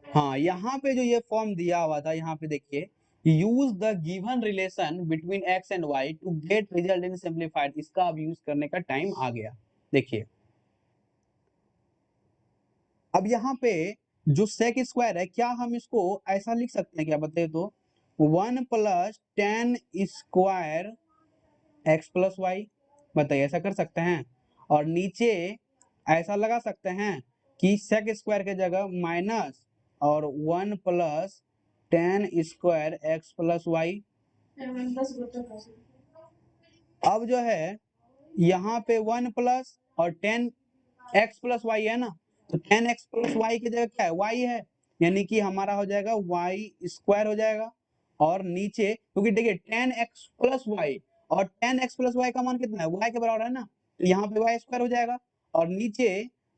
हाँ यहाँ पे जो ये फॉर्म दिया हुआ था, यहाँ पे देखिए use the given relation between x and y to get result in simplified, इसका अब यूज करने का टाइम आ गया। देखिए अब यहाँ पे जो सेक स्क्वायर है, क्या हम इसको ऐसा लिख सकते हैं क्या, बताइए तो, 1 plus tan square x plus y, बताइए ऐसा कर सकते हैं, और नीचे ऐसा लगा सकते हैं कि सेक स्क्वायर के जगह माइनस और 1 plus tan square x plus y. अब जो है यहाँ पे 1 प्लस और 10 एक्स प्लस वाई है ना, तो 10 एक्स प्लस वाई की जगह क्या है, वाई है, यानी कि हमारा हो जाएगा वाई स्क्वायर हो जाएगा, और नीचे क्योंकि देखिए 10 एक्स प्लस वाई, और 10 एक्स प्लस वाई का मान कितना है, वाई के बराबर है ना, तो यहाँ पे वाई स्क्वायर हो जाएगा, और नीचे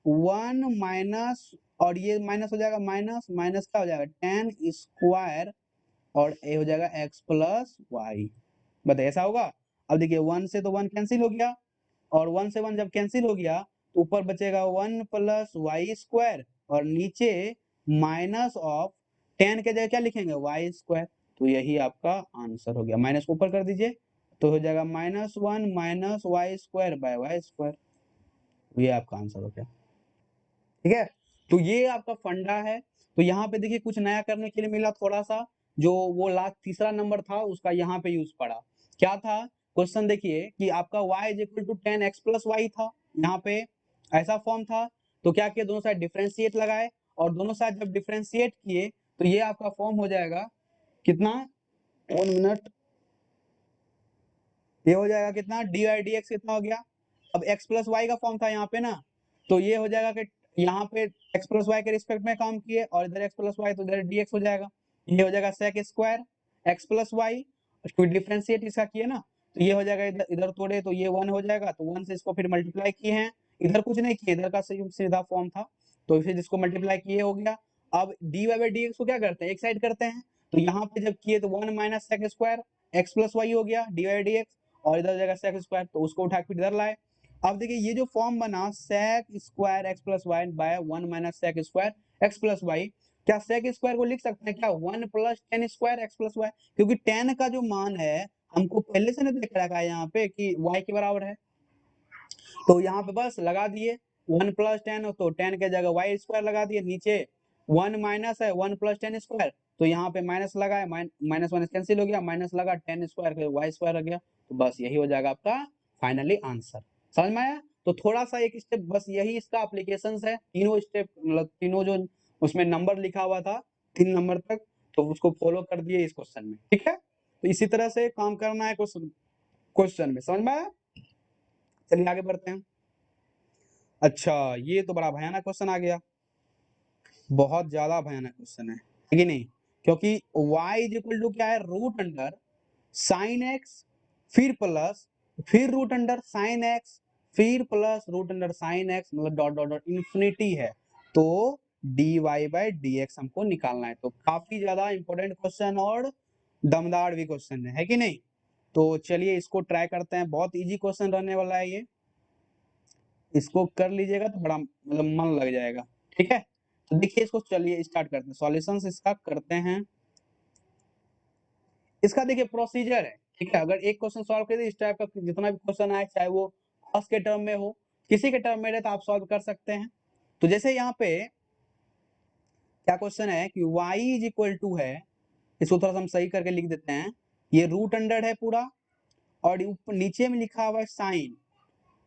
1 माइनस, और ये माइनस हो जाएगा, माइनस माइनस क्या हो जाएगा 10 स्क्वायर, और ये हो जाएगा एक्स प्लस वाई, बताइए ऐसा होगा। अब देखिए 1 से तो 1 कैंसिल हो गया, और 1 से 1 जब कैंसिल हो गया तो ऊपर बचेगा 1 प्लस वाई स्क्वायर, और नीचे माइनस ऑफ 10 के जगह क्या लिखेंगे वाई स्क्वायर, तो यही आपका आंसर हो गया। माइनस ऊपर कर दीजिए तो हो जाएगा -1 minus y square by y square, ये आपका आंसर हो गया। ठीक है, तो ये आपका फंडा है। तो यहाँ पे देखिए कुछ नया करने के लिए मिला थोड़ा सा, जो वो लास्ट तीसरा नंबर था उसका यहाँ पे यूज पड़ा। क्या था क्वेश्चन, देखिए कि आपका y is equal to 10x plus y था, यहाँ पे ऐसा फॉर्म था, तो क्या किया दोनों साइड डिफरेंशिएट लगाए, और दोनों साइड जब डिफरेंशिएट किए तो ये आपका फॉर्म हो जाएगा कितना, 1 मिनट, ये हो जाएगा कितना डी वाई डी एक्स कितना हो गया, अब x प्लस वाई का फॉर्म था यहाँ पे ना, तो ये हो जाएगा कि यहाँ पे x प्लस वाई के रिस्पेक्ट में काम किए, और इधर x प्लस वाई तो इधर dx हो जाएगा, ये हो जाएगा sec square x plus y, differentiate इसका किए ना, तो ये हो जाएगा, इधर इधर तोड़े तो ये 1 हो जाएगा, तो 1 से इसको फिर मल्टीप्लाई किए हैं, इधर कुछ नहीं किए, इधर का सीधा फॉर्म था, तो फिर इसको मल्टीप्लाई किए हो गया। अब d y by d x को क्या करते हैं, एक साइड करते हैं, तो यहाँ पे जब किए तो 1 minus sec square x plus y हो गया डी वाई डी एक्स, और इधर जगह सेक स्क्वायर, तो उसको उठा के इधर लाए। अब देखिए ये जो फॉर्म बना sec square x plus y by 1 minus sec square x plus y, क्या सेक स्क्वायर को लिख सकते हैं क्या 1 plus tan square x plus y, क्योंकि 10 का जो मान है हमको पहले से नहीं देख रखा है यहाँ पे कि y के बराबर है, तो यहाँ पे बस लगा दिए 1 प्लस 10, तो 10 के जगह वाई स्क्वायर लगा दिए, नीचे 1 माइनस है 1 प्लस 10 स्क्वायर, तो यहाँ पे माइनस लगा है, माइनस माइनस कैंसिल हो गया, माइनस लगा 10 स्क्वायर वाई स्क्वायर आ गया, तो बस यही हो जाएगा आपका फाइनली आंसर। समझ में आया? तो थोड़ा सा एक स्टेप बस यही इसका एप्लीकेशन है, तीनों स्टेप मतलब तीनों जो उसमें नंबर लिखा हुआ था 3 नंबर तक, तो उसको फॉलो कर दिए इस क्वेश्चन में। ठीक है, तो इसी तरह से काम करना है क्वेश्चन में। समझ में आया? चलिए आगे बढ़ते हैं। अच्छा, ये तो बड़ा भयानक क्वेश्चन आ गया, बहुत ज्यादा भयानक क्वेश्चन है कि नहीं? क्योंकि y इज इक्वल टू क्या है, रूट अंडर साइन एक्स फिर प्लस फिर रूट अंडर साइन एक्स फिर plus root under sine x, मतलब डॉट डॉट डॉट इन्फिनिटी है, तो dy बाई dx हमको निकालना है। तो काफी ज्यादा इंपॉर्टेंट क्वेश्चन और दमदार भी क्वेश्चन है कि नहीं? तो चलिए इसको ट्राई करते हैं, बहुत इजी क्वेश्चन रहने वाला है ये, इसको कर लीजिएगा तो बड़ा मतलब मन लग जाएगा। ठीक है, तो देखिए इसको, चलिए स्टार्ट करते हैं, सॉल्यूशंस इसका करते हैं। इसका देखिए प्रोसीजर है, ठीक है, अगर एक क्वेश्चन सॉल्व करिए इस टाइप का जितना भी क्वेश्चन आए, चाहे वो फर्स्ट के टर्म में हो किसी के टर्म में रहे, तो आप सॉल्व कर सकते हैं। तो जैसे यहाँ पे क्या क्वेश्चन है कि y इज इक्वल टू है, इसको थोड़ा सा हम सही करके लिख देते हैं, ये रूट अंडर है पूरा, और ऊपर नीचे में लिखा हुआ है साइन,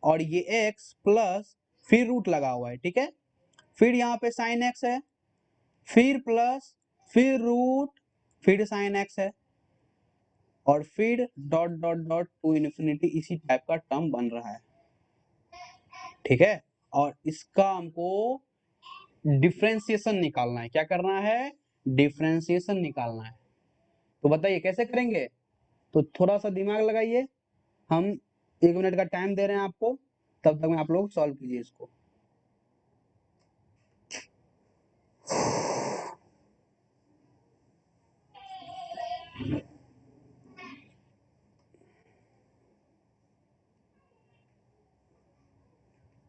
और ये x प्लस फिर रूट लगा हुआ है, ठीक है, फिर यहाँ पे साइन x है, फिर प्लस फिर रूट फिर साइन x है, और फिर dot dot dot to infinity, इसी टाइप का टर्म बन रहा है। ठीक है, और इसका हमको डिफरेंशिएशन निकालना है। क्या करना है? डिफरेंशिएशन निकालना है। तो बताइए कैसे करेंगे? तो थोड़ा सा दिमाग लगाइए, हम 1 मिनट का टाइम दे रहे हैं आपको, तब तक में आप लोग सॉल्व कीजिए इसको।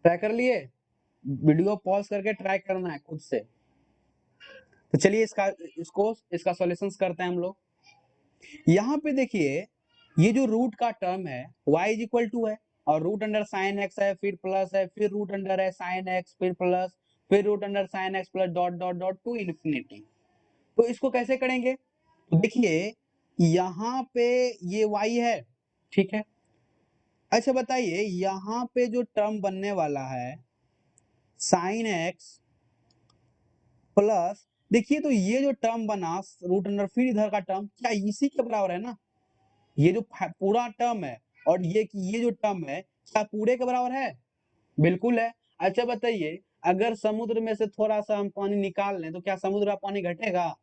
ट्राई कर लिए? वीडियो पॉज करके ट्राई करना है खुद से। तो चलिए इसका सॉल्यूशंस करते हैं हम लोग। यहाँ पे देखिए, ये जो रूट का टर्म है y इज इक्वल टू है, और रूट अंडर साइन x है, फिर प्लस है, फिर रूट अंडर है साइन x, फिर प्लस फिर root under sine x plus dot dot dot to infinity. तो इसको कैसे करेंगे? तो देखिए यहाँ पे ये y है, ठीक है। अच्छा बताइए, यहाँ पे जो टर्म बनने वाला है साइन x प्लस, देखिए तो ये जो टर्म बना रूट अंडर फिर इधर का टर्म, क्या इसी के बराबर है ना? ये जो पूरा टर्म है और ये जो टर्म है, क्या पूरे के बराबर है? बिल्कुल है। अच्छा बताइए, अगर समुद्र में से थोड़ा सा हम पानी निकाल लें तो क्या समुद्र का पानी घटेगा?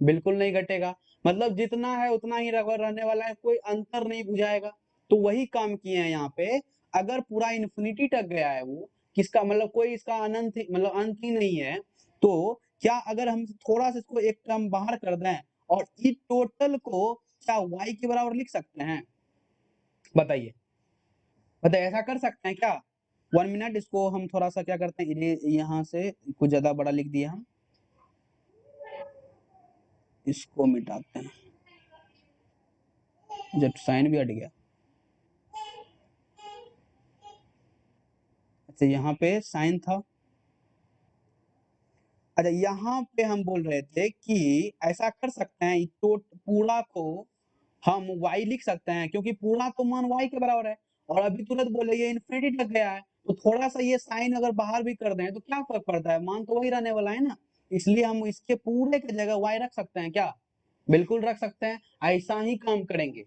बिल्कुल नहीं घटेगा। मतलब जितना है उतना ही रहने वाला है, कोई अंतर नहीं बुझाएगा। तो वही काम किए हैं यहाँ पे। अगर पूरा इन्फिनिटी तक गया है वो, किसका मतलब कोई इसका अनंत मतलब अंत ही नहीं है, तो क्या अगर हम थोड़ा सा इसको एक टर्म बाहर कर दें और इस टोटल को क्या y के बराबर लिख सकते हैं? बताइए, बताइए ऐसा कर सकते हैं क्या? 1 मिनट, इसको हम थोड़ा सा क्या करते हैं, यहाँ से कुछ ज्यादा बड़ा लिख दिया हम, इसको मिटाते हैं, जब साइन भी हट गया। अच्छा यहाँ पे साइन था। अच्छा यहाँ पे हम बोल रहे थे कि ऐसा कर सकते हैं, तो पूरा को हम y लिख सकते हैं, क्योंकि पूरा तो मान y के बराबर है, और अभी तुरंत बोले ये इन्फिनिटी तक गया है, तो थोड़ा सा ये साइन अगर बाहर भी कर दें तो क्या फर्क पड़ता है, मान तो वही रहने वाला है ना। इसलिए हम इसके पूरे की जगह y रख सकते हैं क्या? बिल्कुल रख सकते हैं, ऐसा ही काम करेंगे।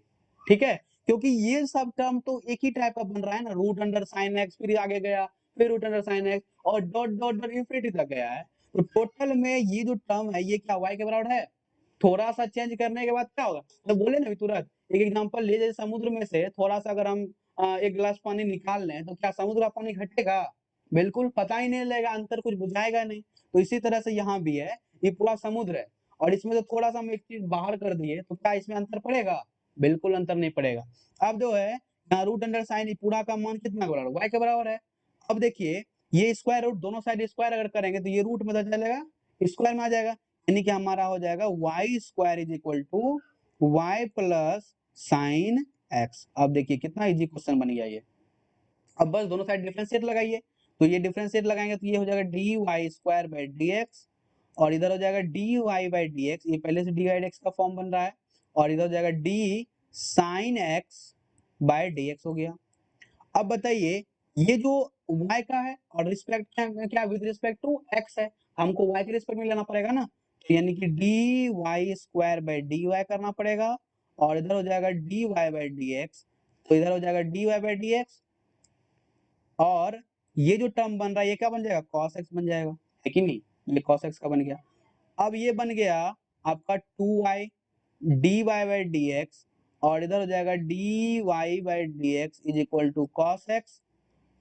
ठीक है, क्योंकि ये सब टर्म तो एक ही टाइप का बन रहा है ना, रूट अंडर साइन एक्स, फिर आगे गया, फिर रूट अंडर साइन एक्स, और डॉट डॉट डॉट इन्फिनिटी तक गया है। तो टोटल में ये जो टर्म है ये क्या y के बराबर है? थोड़ा सा चेंज करने के बाद क्या होगा, तो बोले ना तुरंत, एक एग्जांपल ले, जैसे समुद्र में से थोड़ा सा अगर हम एक गिलास पानी निकाल लें तो क्या समुद्र का पानी घटेगा? बिल्कुल पता ही नहीं लगेगा, अंतर कुछ बुझाएगा नहीं। तो इसी तरह से यहाँ भी है, ये पूरा समुद्र है और इसमें से थोड़ा सा हम एक चीज बाहर कर दिए तो क्या इसमें अंतर पड़ेगा? बिल्कुल अंतर नहीं पड़ेगा। अब जो है यहाँ रूट अंडर साइन पूरा का मान कितना के बराबर, y के बराबर है। अब देखिए ये स्क्वायर रूट, दोनों साइड स्क्वायर अगर करेंगे तो ये रूट में चलेगा, स्क्वायर में आ जाएगा, यानी कि हमारा हो जाएगा y square is equal to y plus sine x। अब देखिए कितना इजी क्वेश्चन बन गया ये। अब बस दोनों साइड डिफरेंशिएट लगाइए, तो ये डिफरेंशिएट लगाएंगे तो ये हो जाएगा d y square by d x, और इधर हो जाएगा d y by d x, ये पहले से डी वाई एक्स का फॉर्म बन रहा है, और इधर हो जाएगा d sine x by d x हो गया। अब बताइए ये जो y का है और रिस्पेक्ट क्या विद रिस्पेक्ट टू x है, हमको y के रिस्पेक्ट में लेना पड़ेगा ना, तो यानी कि dy² करना पड़ेगा और इधर हो जाएगा dy/dx, तो इधर हो जाएगा dy/dx और ये जो टर्म बन रहा है ये क्या बन जाएगा, cos x बन जाएगा, है कि नहीं, ये cos x का बन गया। अब ये बन गया आपका 2y dy/dx और इधर हो जाएगा dy/dx is equal to cos x।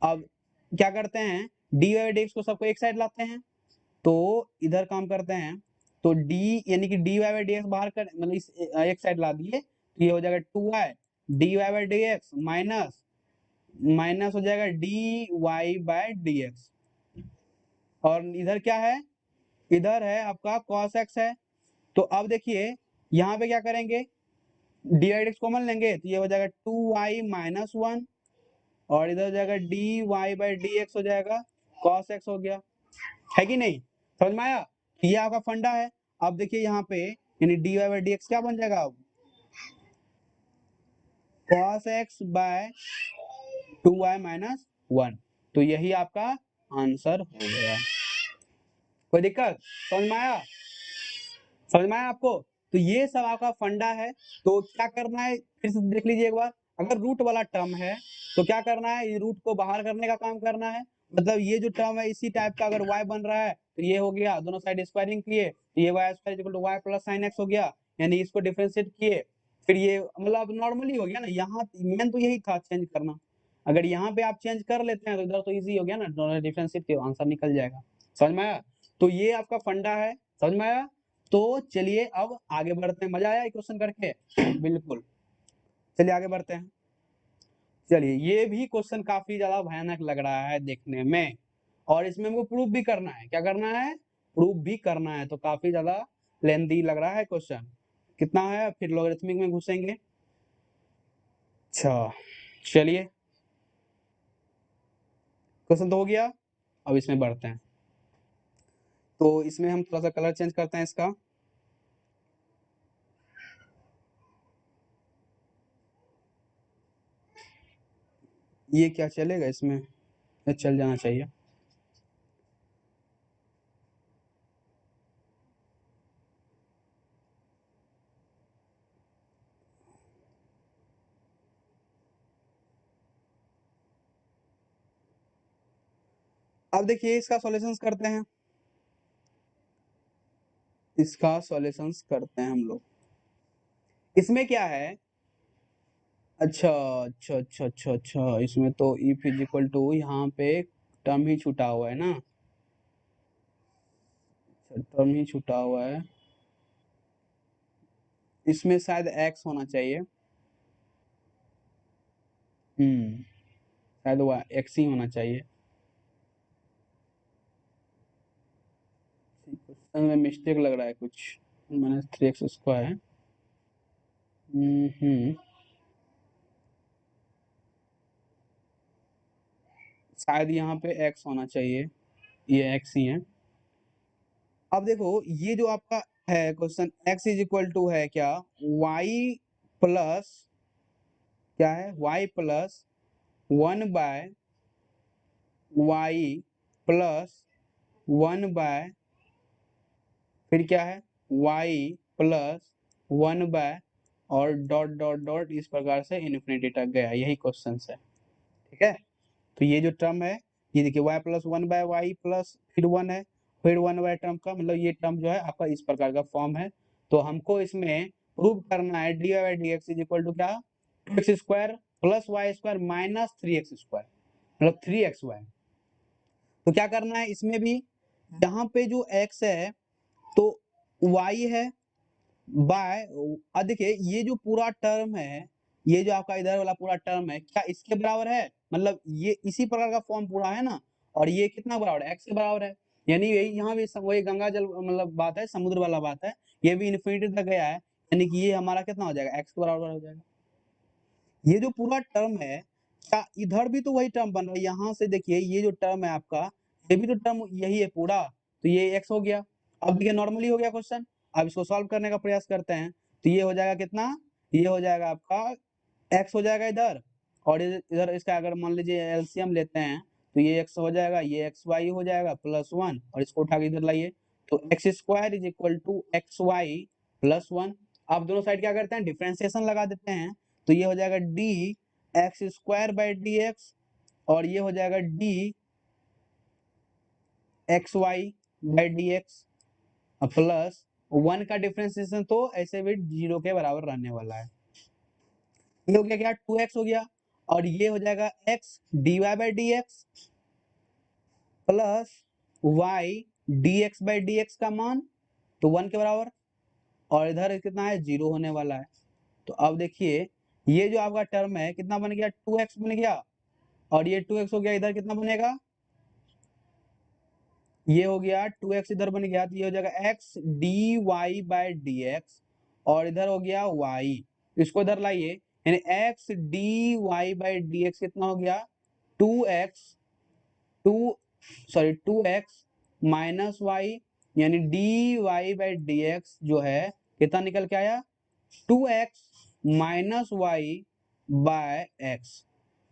अब क्या करते हैं, dy/dx को सबको एक साइड लाते हैं, तो इधर काम करते हैं, तो d यानी कि dy/dx बाहर कर मतलब इस एक साइड ला दिए, तो ये हो जाएगा 2y dy/dx माइनस माइनस हो जाएगा dy/dx और इधर क्या है, इधर है आपका cos x है। तो अब देखिए यहाँ पे क्या करेंगे, dy/dx कॉमन लेंगे तो ये हो जाएगा 2y माइनस 1 और इधर हो जाएगा dy/dx हो जाएगा cos x हो गया, है कि नहीं, समझ में आया, ये आपका फंडा है। अब देखिए यहाँ पे यानी dy/dx क्या बन जाएगा, अब cos x bye 2y minus 1, तो यही आपका आंसर हो गया। कोई दिक्कत, समझ में आया, समझ में आया आपको, तो ये सब आपका फंडा है। तो क्या करना है फिर से देख लीजिए एक बार, अगर रूट वाला टर्म है तो क्या करना है, ये रूट को बाहर करने का काम करना है, मतलब ये जो टर्म है इसी टाइप का अगर y बन रहा है तो ये हो गया, दोनों साइड स्क्वायरिंग किए तो ये y² equal to y plus sine x हो गया, यानी इसको डिफरेंशिएट किए, फिर ये मतलब नॉर्मली हो गया ना, यहाँ मेन तो यही था चेंज करना, अगर यहाँ पे आप चेंज कर लेते हैं तो इधर तो इजी हो गया ना, दोनों डिफरेंशिएट के आंसर निकल जाएगा, समझ में आया, तो ये आपका फंडा है, समझ में आया। तो चलिए अब आगे बढ़ते हैं, मजा आया ये क्वेश्चन करके, बिल्कुल, चलिए आगे बढ़ते हैं। चलिए ये भी क्वेश्चन काफी ज्यादा भयानक लग रहा है देखने में और इसमें हमको प्रूफ भी करना है, क्या करना है, प्रूफ भी करना है, तो काफी ज्यादा लेंथी लग रहा है क्वेश्चन, कितना है फिर लॉगरिथमिक में घुसेंगे। अच्छा चलिए क्वेश्चन तो हो गया, अब इसमें बढ़ते हैं, तो इसमें हम थोड़ा सा कलर चेंज करते हैं इसका, ये क्या चलेगा इसमें, ये चल जाना चाहिए। अब देखिए इसका सॉल्यूशंस करते हैं, इसका सॉल्यूशंस करते हैं हम लोग, इसमें क्या है, अच्छा अच्छा अच्छा अच्छा अच्छा, इसमें तो इफ इज इक्वल टू यहाँ पे टर्म ही छूटा हुआ है ना, अच्छा टर्म ही छूटा हुआ है, इसमें शायद x होना चाहिए, शायद वो x ही होना चाहिए, क्वेश्चन में मिस्टेक लग रहा है कुछ, माइनस 3x², शायद यहाँ पे x होना चाहिए, ये x ही है। अब देखो ये जो आपका है question, x is equal to है क्या, y प्लस क्या है, y प्लस 1/y प्लस 1/, फिर क्या है y प्लस 1/, और डॉट डॉट डॉट इस प्रकार से इन्फिनिटी तक गया, यही क्वेश्चन है, ठीक है। तो ये जो टर्म है ये देखिए y प्लस 1/y प्लस फिर 1 है, फिर 1/, टर्म का मतलब ये टर्म जो है आपका इस प्रकार का फॉर्म है, तो हमको इसमें प्रूव करना है dy/dx इज इक्वल टू क्या, 2x² plus y² minus 3x², मतलब 3xy। तो क्या करना है इसमें भी, यहाँ पे जो x है तो y है बाय, देखिए ये जो पूरा टर्म है, ये जो आपका इधर वाला पूरा टर्म है क्या इसके बराबर है, मतलब ये इसी प्रकार का फॉर्म पूरा है ना, और ये कितना बराबर है, x के बराबर है, यानी यही यहाँ भी वही गंगा जल मतलब बात है, समुद्र वाला बात है, ये भी इन्फिनिटी तक गया है, यानी कि ये हमारा कितना हो जाएगा, x के बराबर हो जाएगा। ये जो पूरा टर्म है क्या इधर भी तो वही टर्म बन रहा है, यहाँ से देखिए ये जो टर्म है आपका, ये भी तो टर्म यही है पूरा, तो ये x हो गया। अब देखिए नॉर्मली हो गया क्वेश्चन, अब इसको सॉल्व करने का प्रयास करते हैं, तो ये हो जाएगा कितना, ये हो जाएगा आपका x हो जाएगा इधर, और इधर इसका अगर मान लीजिए एलसीएम लेते हैं तो ये x हो जाएगा, ये एक्स वाई हो जाएगा +1 और इसको उठा के इधर लाइए तो x square is equal to x y +1। आप दोनों साइड क्या करते हैं, डिफरेंशिएशन लगा देते हैं तो ये हो जाएगा d x square by d x और ये हो जाएगा d x y by d x plus 1 का डिफरेंशिएशन तो ऐसे भी 0 के बराबर रहने वाला है। ये हो गया क्या, 2x हो गया और ये हो जाएगा x dy by d x plus y dx by d x का मान तो 1 के बराबर और इधर कितना है, 0 होने वाला है। तो अब देखिए ये जो आपका टर्म है कितना बन गया, 2x बन गया और ये 2x हो गया, इधर कितना बनेगा, ये हो गया 2x इधर बन गया तो ये हो जाएगा x dy by d x और इधर हो गया y, इसको इधर लाइए यानी x dy by d x कितना हो गया 2x 2x माइनस वाई यानी dy बाई डी एक्स जो है कितना निकल के आया 2x minus y by x.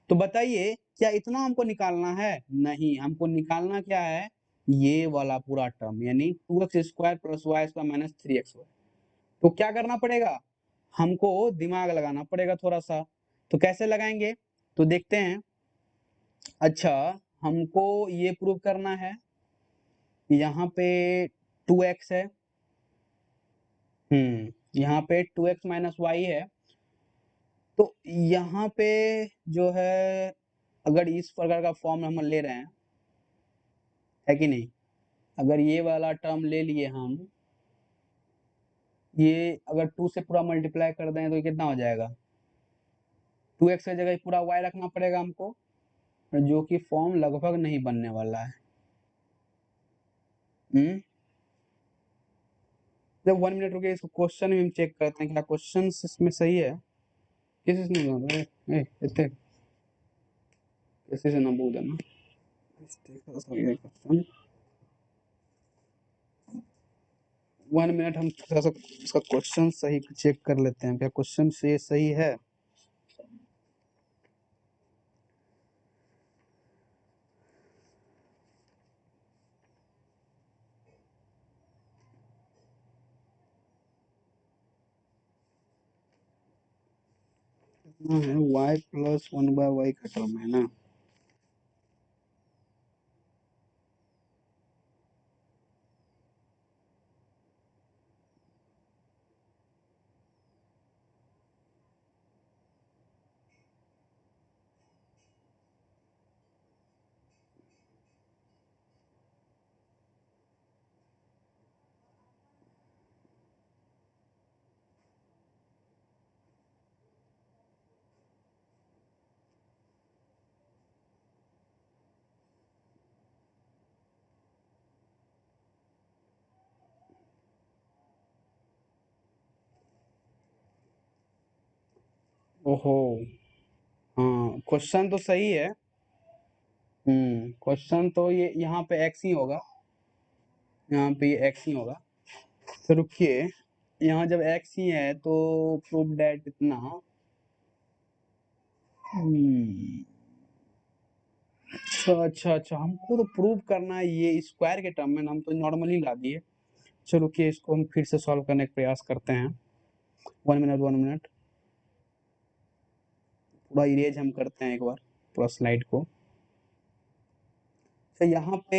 तो बताइए क्या इतना हमको निकालना है, नहीं हमको निकालना क्या है, ये वाला पूरा टर्म यानी 2x square plus y square minus 3x। तो क्या करना पड़ेगा, हमको दिमाग लगाना पड़ेगा थोड़ा सा। तो कैसे लगाएंगे तो देखते हैं। अच्छा हमको ये प्रूव करना है, यहाँ पे 2x है, यहाँ पे 2x माइनस वाई है तो यहाँ पे जो है अगर इस प्रकार का फॉर्म हम ले रहे हैं है कि नहीं, अगर ये वाला टर्म ले लिए हम, ये अगर 2 से पूरा मल्टीप्लाई कर दें तो ये कितना हो जाएगा, 2x की जगह पूरा y रखना पड़ेगा हमको, जो कि फॉर्म लगभग नहीं बनने वाला है। जब 1 मिनट रुके इसको क्वेश्चन भी हम चेक करते हैं क्या क्वेश्चन इसमें सही है, किसी से नहीं बोल रहे इतने किसी से ना बोल देना। 1 मिनट हम थोड़ा सा इसका क्वेश्चन सही चेक कर लेते हैं क्या क्वेश्चन से सही है। है y प्लस 1/y का टर्म है ना, ओहो हाँ क्वेश्चन तो सही है। क्वेश्चन तो ये यहाँ पे x ही होगा, यहाँ पे ये x ही होगा। तो रुकिए यहाँ जब x ही है तो प्रूव दैट इतना अच्छा हमको तो प्रूव करना है ये स्क्वायर के टर्म में, हम तो नॉर्मली ला दिए। चलो रुकिए इसको हम फिर से सॉल्व करने का प्रयास करते हैं। 1 मिनट पूरा इरेज हम करते हैं एक बार पूरा स्लाइड को। तो यहाँ पे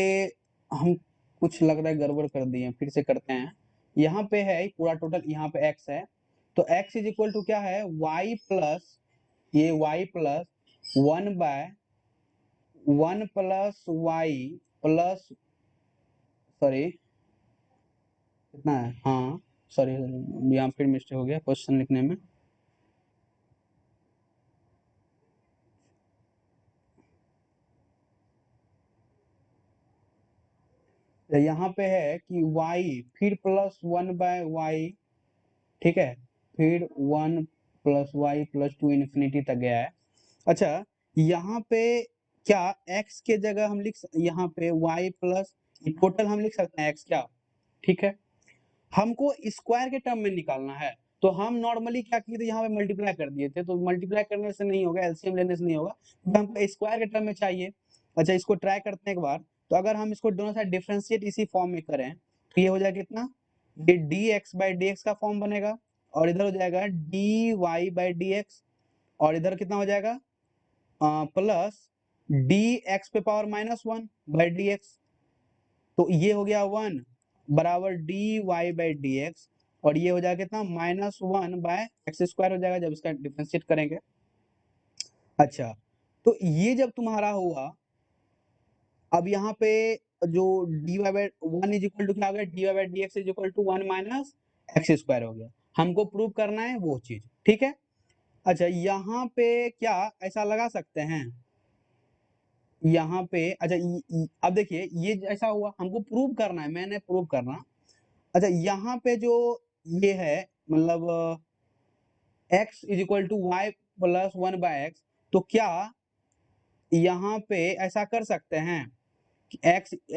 हम कुछ लग रहा है गड़बड़ कर दिए, फिर से करते हैं। यहाँ पे है पूरा टोटल, यहाँ पे x है तो x इज इक्वल टू क्या है y प्लस ये y plus 1 plus y plus sorry कितना है, हाँ सॉरी यहाँ फिर मिस्टेक हो गया क्वेश्चन लिखने में। यहाँ पे है कि y फिर प्लस 1/y, ठीक है, फिर 1 प्लस वाई प्लस 2 इन्फिनिटी तक गया है। अच्छा यहाँ पे क्या x के जगह हम यहाँ पे y प्लस टोटल हम लिख सकते हैं x क्या, ठीक है। हमको स्क्वायर के टर्म में निकालना है तो हम नॉर्मली क्या किए थे, यहाँ पे मल्टीप्लाई कर दिए थे, तो मल्टीप्लाई करने से नहीं होगा, एलसीएम लेने से नहीं होगा, क्योंकि हमको स्क्वायर के टर्म में चाहिए। अच्छा, इसको ट्राई करते हैं एक बार। तो अगर हम इसको दोनों साइड डिफरेंशिएट इसी फॉर्म में करें तो ये हो जाएगा कितना, ये dx/dx का फॉर्म बनेगा, और इधर हो जाएगा dy/dx, और इधर कितना हो जाएगा प्लस dx पे पावर -1/dx। तो ये हो गया 1 बराबर dy/dx, और ये हो जाएगा कितना -1/x² हो जाएगा जब इसका डिफरेंशिएट करेंगे। अच्छा, तो ये जब तुम्हारा हुआ, अब यहाँ पे जो dy/1 इज इक्वल टू क्या हो गया, dy/dx is equal to 1 - x² हो गया। हमको प्रूव करना है वो चीज, ठीक है। अच्छा, यहाँ पे क्या ऐसा लगा सकते हैं, यहाँ पे अच्छा अब देखिए ये ऐसा हुआ, हमको प्रूव करना है, मैंने प्रूव करना। अच्छा, यहाँ पे जो ये है मतलब x is equal to y plus 1/x, तो क्या यहाँ पे ऐसा कर सकते हैं कि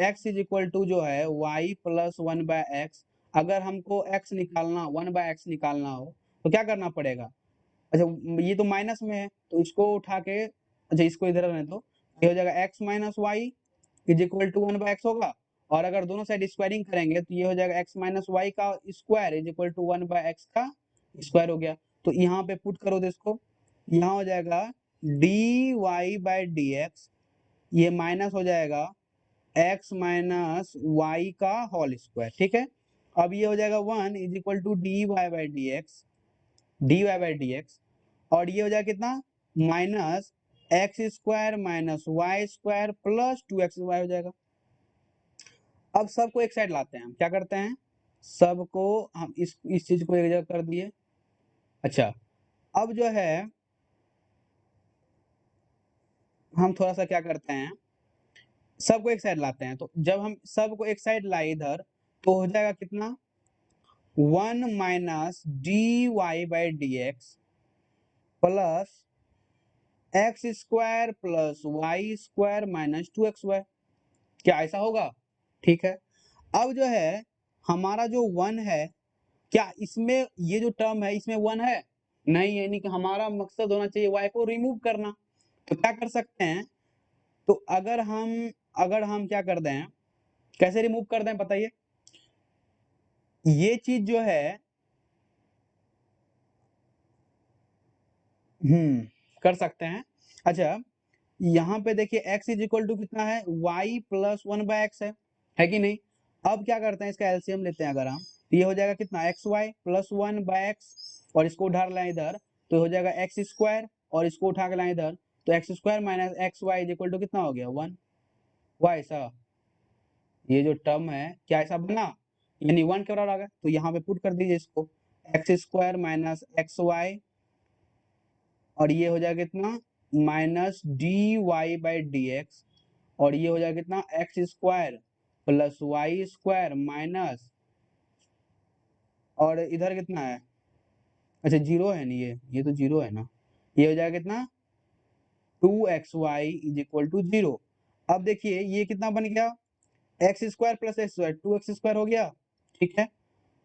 x इज इक्वल टू जो है y प्लस 1/x, अगर हमको x निकालना 1/x निकालना हो तो क्या करना पड़ेगा। अच्छा, ये तो माइनस में है तो इसको उठा के, अच्छा इसको इधर रहने दो, ये हो जाएगा x minus y is equal to 1/x होगा, और अगर दोनों साइड स्क्वायरिंग करेंगे तो ये हो जाएगा x माइनस वाई का square is equal to 1/x का स्क्वायर हो गया। तो यहाँ पे पुट करो तो इसको, यहाँ हो जाएगा dy/dx, ये माइनस हो जाएगा x माइनस वाई का होल स्क्वायर, ठीक है। अब ये हो जाएगा 1 इज इक्वल टू dy/dx, और ये हो जाएगा कितना minus x² minus y² plus 2xy हो जाएगा। अब सबको एक साइड लाते हैं, हम क्या करते हैं, सबको हम इस चीज को एक जगह कर दिए। अच्छा, अब जो है हम थोड़ा सा क्या करते हैं, सबको एक साइड लाते हैं, तो जब हम सबको एक साइड लाए इधर तो हो जाएगा कितना 1 minus dy/dx plus x² plus y² minus 2xy। क्या ऐसा होगा, ठीक है। अब जो है हमारा जो 1 है, क्या इसमें ये जो टर्म है इसमें 1 है, नहीं है, यानी कि हमारा मकसद होना चाहिए y को रिमूव करना। तो क्या कर सकते हैं, तो अगर हम क्या कर दें, कैसे रिमूव कर दें बताइए, ये चीज जो है कर सकते हैं। अच्छा, यहाँ पे देखिए x इज इक्वल टू कितना है y प्लस 1/x है कि नहीं। अब क्या करते हैं, इसका एलसीएम लेते हैं अगर हम, तो ये हो जाएगा कितना xy प्लस 1/x, और इसको उठा लाएं इधर तो हो जाएगा x², और इसको उठा के लाएं इधर तो x² minus xy is equal to कितना हो गया 1। हुआ ऐसा, ये जो टर्म है क्या ऐसा बना, यानी 1 के बराबर आ गया, तो यहाँ पे पुट कर दीजिए इसको x² माइनस xy, और ये हो जाएगा कितना माइनस dy/dx, और ये हो जाएगा कितना x² प्लस y² माइनस, और इधर कितना है, अच्छा 0 है नहीं, ये तो 0 है ना, ये हो जाएगा कितना 2xy इज इक्वल टू 0। अब देखिए ये कितना बन गया x² प्लस x² 2x² हो गया, ठीक है,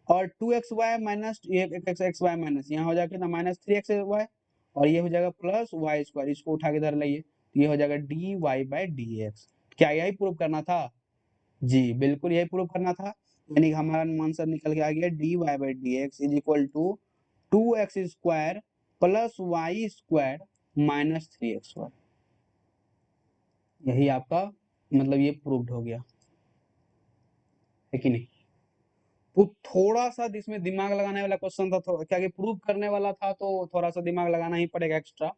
और 2xy माइनस xy माइनस यहाँ हो जाएगा कितना माइनस 3xy, और ये हो जाएगा प्लस y², इसको उठा के इधर लाइए तो ये हो जाएगा dy/dx। क्या यही प्रूव करना था, जी बिल्कुल यही प्रूव करना था, यानी कि हमारा आंसर निकल के आ गया dy/dx is equal to 2x² plus y² minus 3xy। यही आपका मतलब ये प्रूव्ड हो गया है कि नहीं। तो थोड़ा सा इसमें दिमाग लगाने वाला क्वेश्चन था, क्या कि प्रूव करने वाला था तो थोड़ा सा दिमाग लगाना ही पड़ेगा एक्स्ट्रा।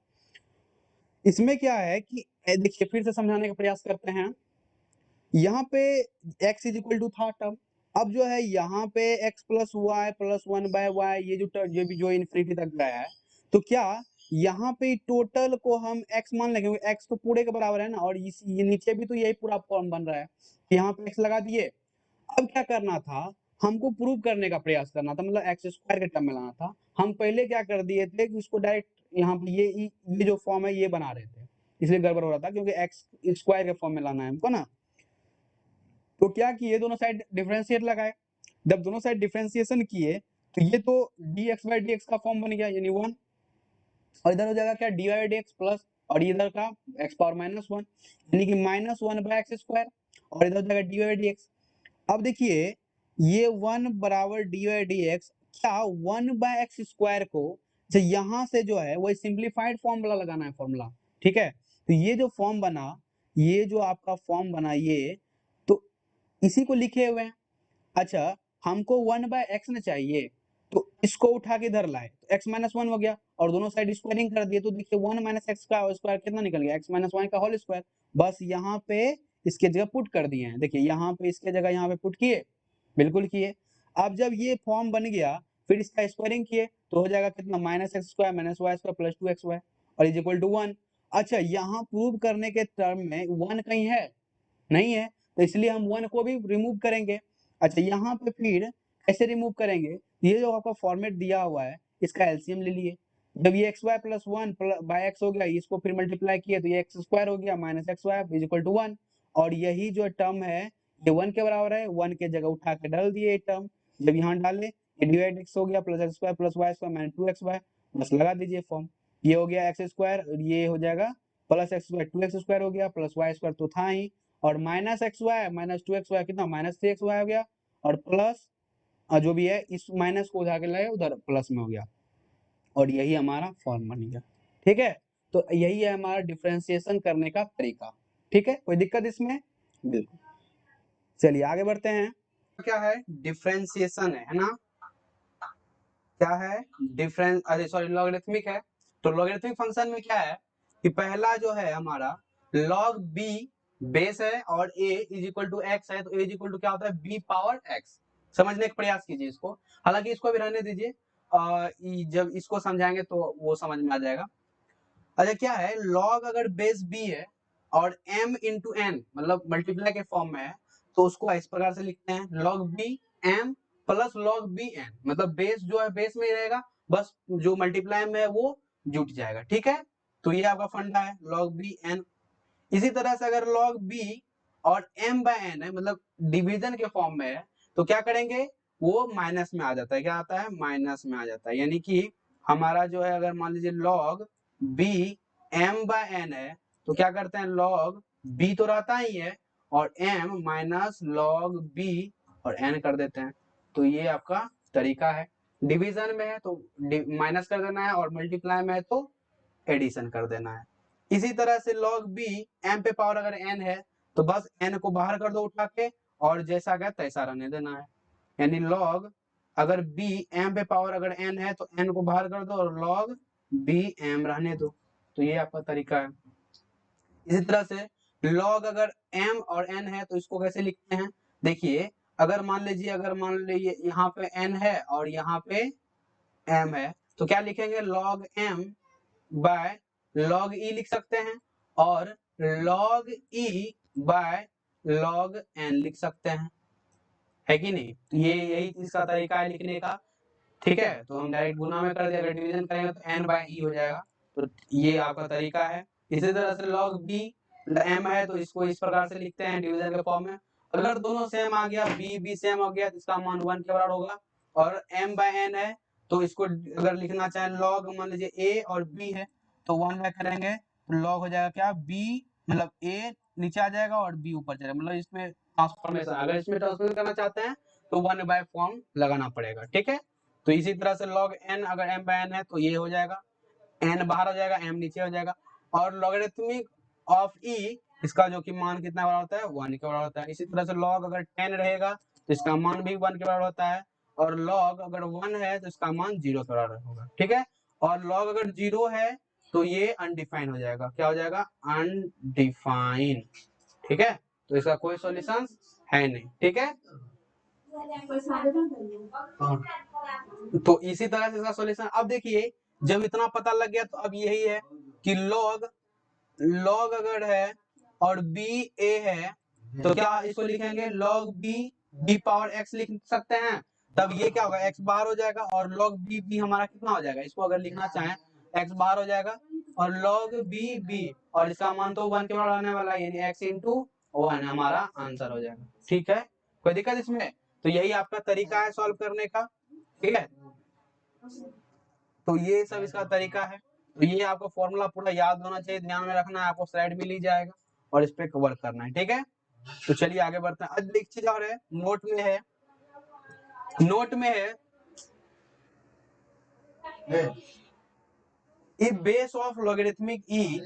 इसमें क्या है कि देखिए फिर से समझाने का प्रयास करते हैं, यहाँ पे x इज इक्वल टू था टर्म, अब जो है यहाँ पे x plus y plus 1/y, ये जो टर्म ये भी जो इन्फिनिटी तक गया है, तो क्या यहाँ पे टोटल को हम x मान लेंगे, क्योंकि x तो पूरे के बराबर है ना, और ये नीचे भी तो यही पूरा फॉर्म बन रहा है, यहाँ पे x लगा दिए। अब क्या करना था, हमको प्रूव करने का प्रयास करना था, मतलब x² के टर्म में लाना था। हम पहले क्या कर दिए थे कि उसको डायरेक्ट यहाँ पे ये जो फॉर्म है ये बना रहे थे, इसलिए गड़बड़ हो रहा था, क्योंकि x² के फॉर्म में लाना है हमको ना। तो क्या किए, दोनों साइड डिफरेंशिएट लगाए, जब दोनों साइड डिफरेंशिएशन किए तो ये तो dx/dx का फॉर्म बन गया यानी 1, और इधर हो जाएगा क्या dy/dx प्लस, और इधर का x पावर -1 यानी कि -1/x², और इधर हो जाएगा dy/dx। अब देखिए ये 1 बराबर dy/dx, क्या 1/x² को यहाँ से जो है वो सिंप्लीफाइड फॉर्मूला लगाना है फॉर्मूला, ठीक है। तो ये जो फॉर्म बना, ये जो आपका फॉर्म बना, ये तो इसी को लिखे हुए हैं। अच्छा, हमको 1/x न चाहिए, तो इसको उठा के इधर लाए तो x - 1 हो गया, और दोनों साइड स्क्वायरिंग कर दिए तो देखिए 1 - x का स्क्वायर कितना निकल गया, x - 1 का होल स्क्वायर। बस यहाँ पे इसके जगह पुट कर दिए हैं, देखिए यहाँ पे इसके जगह यहाँ पे पुट किए, बिल्कुल किए। अब जब ये फॉर्म बन गया, फिर इसका स्क्वायरिंग किए तो हो जाएगा कितना -x² - y² प्लस 2xy और इज इक्वल टू 1। अच्छा, यहाँ प्रूव करने के टर्म में 1 कहीं है नहीं है, तो इसलिए हम 1 को भी रिमूव करेंगे। अच्छा, यहाँ पे फिर कैसे रिमूव करेंगे, ये जो आपका फॉर्मेट दिया हुआ है इसका एलसीएम ले लिए। जब ये xy प्लस 1 बाय x हो गया, इसको फिर मल्टीप्लाई किए तो ये x² हो गया -xy इज इक्वल टू 1, और यही जो टर्म है ये 1 के बराबर है, 1 के जगह उठा के डाल दिए ये टर्म। जब यहाँ डाले ये डिवाइड x हो गया plus x² plus y² minus 2xy, बस लगा दीजिए फॉर्म। ये हो गया x², ये हो जाएगा प्लस x² 2x² हो गया प्लस y² तो था ही, और माइनस xy माइनस 2xy कितना -3xy हो गया, और प्लस जो भी है इस माइनस को उधर के लाए उधर प्लस में हो गया, और यही हमारा फॉर्म बन गया। ठीक है, तो यही है हमारा डिफरेंशिएशन करने का तरीका। ठीक है, कोई दिक्कत इसमें? बिल्कुल। चलिए आगे बढ़ते हैं। क्या है डिफरेंशिएशन है ना, क्या है डिफरेंस, अरे सॉरी लॉगरिथमिक है। तो लॉगरिथमिक फंक्शन में क्या है कि पहला जो है हमारा log b बेस है और a is equal to x है, तो a इज इक्वल टू क्या होता है b पावर x। समझने का प्रयास कीजिए इसको, हालांकि इसको भी रहने दीजिए, जब इसको समझाएंगे तो वो समझ में आ जाएगा। अच्छा, क्या है log अगर बेस b है और m इंटू n मतलब मल्टीप्लाई के फॉर्म में है, तो उसको इस प्रकार से लिखते हैं log b m plus log b n, मतलब बेस जो है बेस में ही रहेगा, बस जो मल्टीप्लाई में है वो जुट जाएगा। ठीक है, तो ये आपका फंडा है log b n। इसी तरह से अगर log b और m बाय n है मतलब डिवीजन के फॉर्म में है, तो क्या करेंगे वो माइनस में आ जाता है, क्या आता है माइनस में आ जाता है, यानी कि हमारा जो है अगर मान लीजिए log b m by n है, तो क्या करते हैं log b तो रहता ही है और m माइनस log b और n कर देते हैं। तो ये आपका तरीका है, डिवीजन में है तो माइनस कर देना है और मल्टीप्लाई में है तो एडिशन कर देना है। इसी तरह से log b m पे पावर अगर n है तो बस n को बाहर कर दो उठा के, और जैसा गया तैसा रहने देना है, यानी log अगर b m पे पावर अगर n है तो n को बाहर कर दो और log b m रहने दो। तो ये आपका तरीका है। इसी तरह से log अगर m और n है तो इसको कैसे लिखते हैं, देखिए अगर मान लीजिए यहाँ पे n है और यहाँ पे m है, तो क्या लिखेंगे log m by log e लिख सकते हैं, और log e by log n लिख सकते हैं, है कि नहीं। तो ये यही इसका तरीका है लिखने का। ठीक है, तो हम डायरेक्ट गुना में कर दिया, अगर डिवीजन करेंगे तो n बाय e हो जाएगा, तो ये आपका तरीका है। इसी तरह से log b m है तो इसको इस प्रकार से लिखते हैं डिवीजन के फॉर्म में। अगर दोनों सेम आ गया b सेम हो गया तो इसका मान 1 के बराबर होगा, और m बाय n है तो इसको अगर लिखना चाहें log मान लीजिए a और b है तो 1 बाय करेंगे तो log हो जाएगा क्या b मतलब a नीचे आ जाएगा और b ऊपर चलेगा, मतलब इसमें ट्रांसफॉर्मेशन, अगर इसमें ट्रांसफॉर्मेशन करना चाहते हैं तो 1 बाय फॉर्म लगाना पड़ेगा। ठीक है, तो इसी तरह से log n अगर m बाय n है तो ये हो जाएगा, n बाहर हो जाएगा m नीचे हो जाएगा, और लॉगरिथमिक ऑफ e इसका जो कि मान कितना बराबर होता है 1 के बराबर होता है। इसी तरह से log अगर 10 रहेगा तो इसका मान भी 1 के बराबर होता है, और log अगर 1 है तो इसका मान 0 के बराबर होगा। ठीक है, और log अगर 0 है तो ये अनडिफाइन हो जाएगा, क्या हो जाएगा अनडिफाइन। ठीक है, तो इसका कोई सॉल्यूशन है नहीं। ठीक है, तो इसी तरह से इसका सॉल्यूशन, अब देखिए जब इतना पता लग गया तो अब यही है कि log अगर है और b a है तो क्या इसको लिखेंगे log b पावर x लिख सकते हैं, तब ये क्या होगा x बाहर हो जाएगा और log b हमारा कितना हो जाएगा, इसको अगर लिखना चाहें x बाहर हो जाएगा और log b और इसका मान तो 1 के बराबर आने वाला है, यानी x इंटू 1 हमारा आंसर हो जाएगा। ठीक है, कोई दिक्कत इसमें? तो यही आपका तरीका है सॉल्व करने का। ठीक है, तो ये सब इसका तरीका है। तो ये आपको फॉर्मूला पूरा याद होना चाहिए, ध्यान में रखना है, आपको स्लाइड भी ली जाएगा और इस पे वर्क करना है, ठीक है। तो चलिए आगे बढ़ते हैं। अब एक चीज और है, नोट में है इफ बेस ऑफ लॉगरिथमिक ई,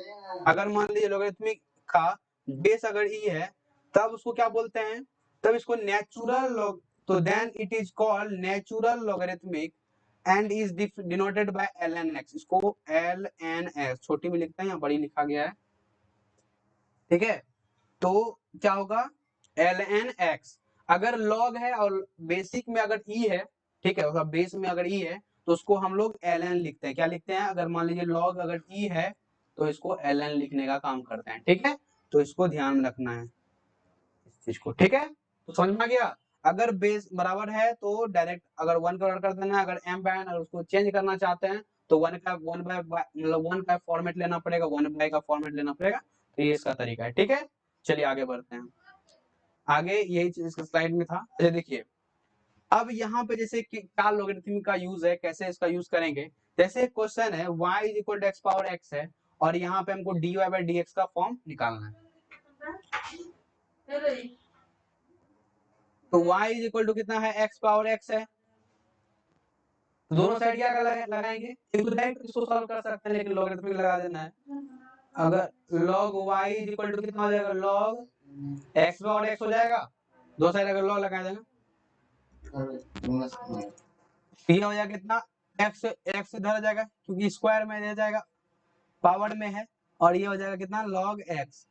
अगर मान लीजिए लॉगरिथमिक का बेस अगर ई है, तब उसको क्या बोलते हैं, तब इसको नेचुरल लॉग, तो then it is called natural logarithmic and is denoted by ln(x), इसको ln(x) छोटी में लिखते हैं या बड़ी लिखा गया है, ठीक है। तो क्या होगा, ln(x), अगर log है और बेसिक में अगर e है, ठीक है, अगर बेस में अगर e है तो उसको हम लोग ln लिखते हैं। क्या लिखते हैं, अगर मान लीजिए log अगर e है तो इसको ln लिखने का काम करते हैं, ठीक है। तो इसको ध्यान में रखना है इस चीज को, ठीक है। तो समझ में आ गया। अगर बेस बराबर है तो डायरेक्ट अगर 1 का ऑर्डर कर देना है, अगर m बाय n अगर उसको चेंज करना चाहते हैं तो 1 का 1 बाय मतलब 1 का फॉर्मेट लेना पड़ेगा, 1 बाय का फॉर्मेट लेना पड़ेगा। तो ये इसका तरीका है, ठीक है। चलिए आगे बढ़ते हैं। आगे यही चीज इसके स्लाइड में था। अच्छा देखिए, अब यहाँ पे जैसे कि क्या लॉगरिथम का यूज है, कैसे इसका यूज करेंगे। जैसे क्वेश्चन है y is equal to x power x है और यहाँ पे हमको dy बाई dx का फॉर्म निकालना है। तो y इज इक्वल टू कितना है, x पावर x है। तो दोनों साइड क्या लगाएंगे, एक तो डायरेक्ट इसको सॉल्व कर सकते हैं लेकिन लॉगरिथमिक लगा देना है। अगर log y is equal to कितना हो जाएगा, log x पावर x हो जाएगा। दो साइड अगर log लगा देंगे ये हो जाएगा कितना, x x इधर आ जाएगा क्योंकि स्क्वायर में रह जाएगा, पावर में है, और ये हो जाएगा कितना, log x।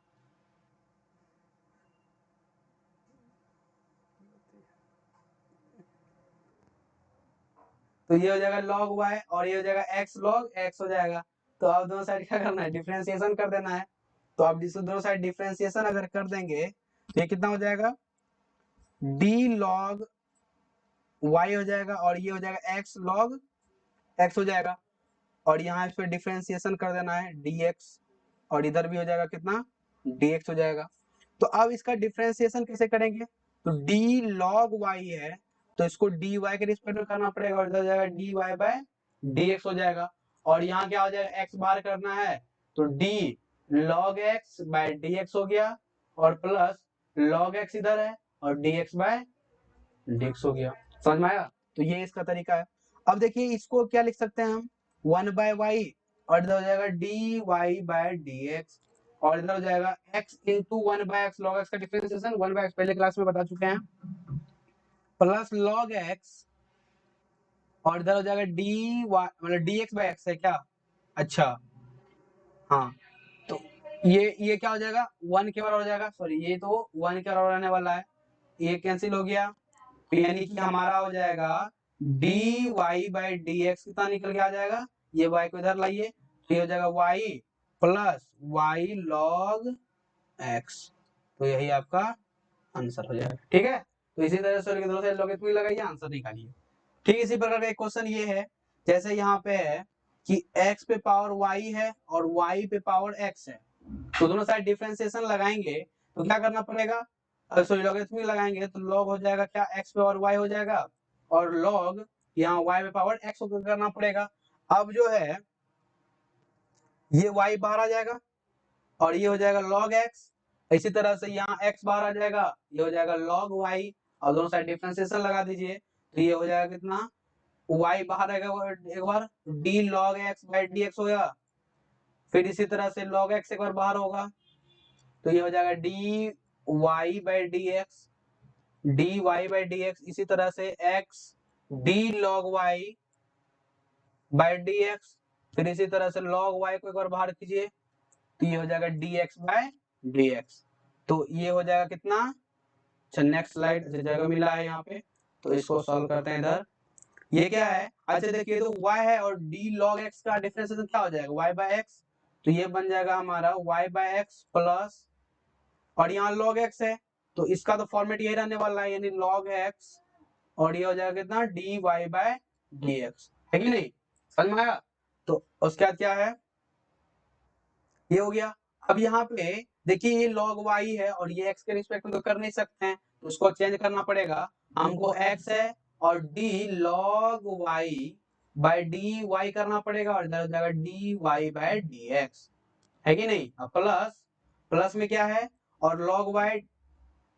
तो ये हो जाएगा log y और ये हो जाएगा x log x हो जाएगा। तो अब दोनों साइड क्या करना है, डिफरेंशिएशन कर देना है। तो आप दोनों साइड डिफरेंशिएशन अगर कर देंगे तो ये कितना हो जाएगा, d log y हो जाएगा और ये हो जाएगा x log x हो जाएगा। और यहाँ इस पे डिफरेंशिएशन कर देना है dx और इधर भी हो जाएगा कितना, dx हो जाएगा। तो अब इसका डिफरेंशिएशन कैसे करेंगे, तो d log y है तो इसको dy के रिस्पेक्ट में करना पड़ेगा और इधर हो जाएगा dy बाय dx हो जाएगा। और यहाँ क्या हो जाएगा, x बार करना है तो d log x by dx हो गया और प्लस log x इधर है और dx बाय dx हो गया। समझ में आया। तो ये इसका तरीका है। अब देखिए इसको क्या लिख सकते हैं हम, 1 बाय वाई और इधर हो जाएगा dy बाय dx और इधर हो जाएगा x into 1 by x, log x का डिफरेंशिएशन 1 बाय x पहले क्लास में बता चुके हैं, प्लस log x और इधर हो जाएगा dy मतलब dx बाय x है क्या, अच्छा हाँ। तो ये क्या हो जाएगा, 1 के बराबर हो जाएगा, सॉरी ये तो 1 के बराबर आने वाला है, ये कैंसिल हो गया। तो यानी कि हमारा हो जाएगा dy बाई dx कितना निकल के आ जाएगा, ये y को इधर लाइए तो ये हो जाएगा y plus y log x। तो यही आपका आंसर हो जाएगा, ठीक है। तो इसी तरह से दोनों साइड लॉगरिथमिक लगाइए, आंसर निकालिए। ठीक इसी प्रकार का एक क्वेश्चन ये है, जैसे यहाँ पे है कि x पे पावर y है और y पे पावर x है, तो दोनों साइड डिफरेंशिएशन लगाएंगे तो क्या करना पड़ेगा, सॉरी लॉगरिथमिक लगाएंगे तो log हो जाएगा क्या, x पे और y हो जाएगा और log यहाँ y पे पावर x को करना पड़ेगा। अब जो है ये y बाहर आ जाएगा और ये हो जाएगा log x, इसी तरह से यहाँ x बाहर आ जाएगा, ये हो जाएगा log y और दोनों साइड डिफरेंशिएशन लगा दीजिए तो ये हो जाएगा कितना, y बाहर आएगा एक बार d log x by dx होगा, फिर इसी तरह से log x एक बार बाहर होगा तो ये हो जाएगा dy बाई dx, इसी तरह से x d log y by dx, फिर इसी तरह से log y को एक बार बाहर कीजिए तो ये हो जाएगा dx बाय dx। तो ये हो जाएगा कितना, अच्छा नेक्स्ट स्लाइड जगह मिला है यहाँ पे तो इसको सॉल्व करते हैं इधर। ये क्या है, अच्छा देखिए तो y है और d log x का डिफरेंशिएशन क्या हो जाएगा, y बाय x, तो ये बन जाएगा हमारा y बाय x प्लस और यहाँ log x है तो इसका तो फॉर्मेट यही रहने वाला है यानी log x और ये हो जाएगा कितना dy बाय dx, है कि नहीं, समझ में आया। तो उसके बाद क्या है, ये हो गया। अब यहाँ पे देखिए ये log y है और ये x के रिस्पेक्ट में तो कर नहीं सकते हैं तो उसको चेंज करना पड़ेगा, हमको x है और d log y by d y करना पड़ेगा और इधर हो जाएगा d y by d x, है कि नहीं। अब प्लस प्लस में क्या है, और लॉग वाई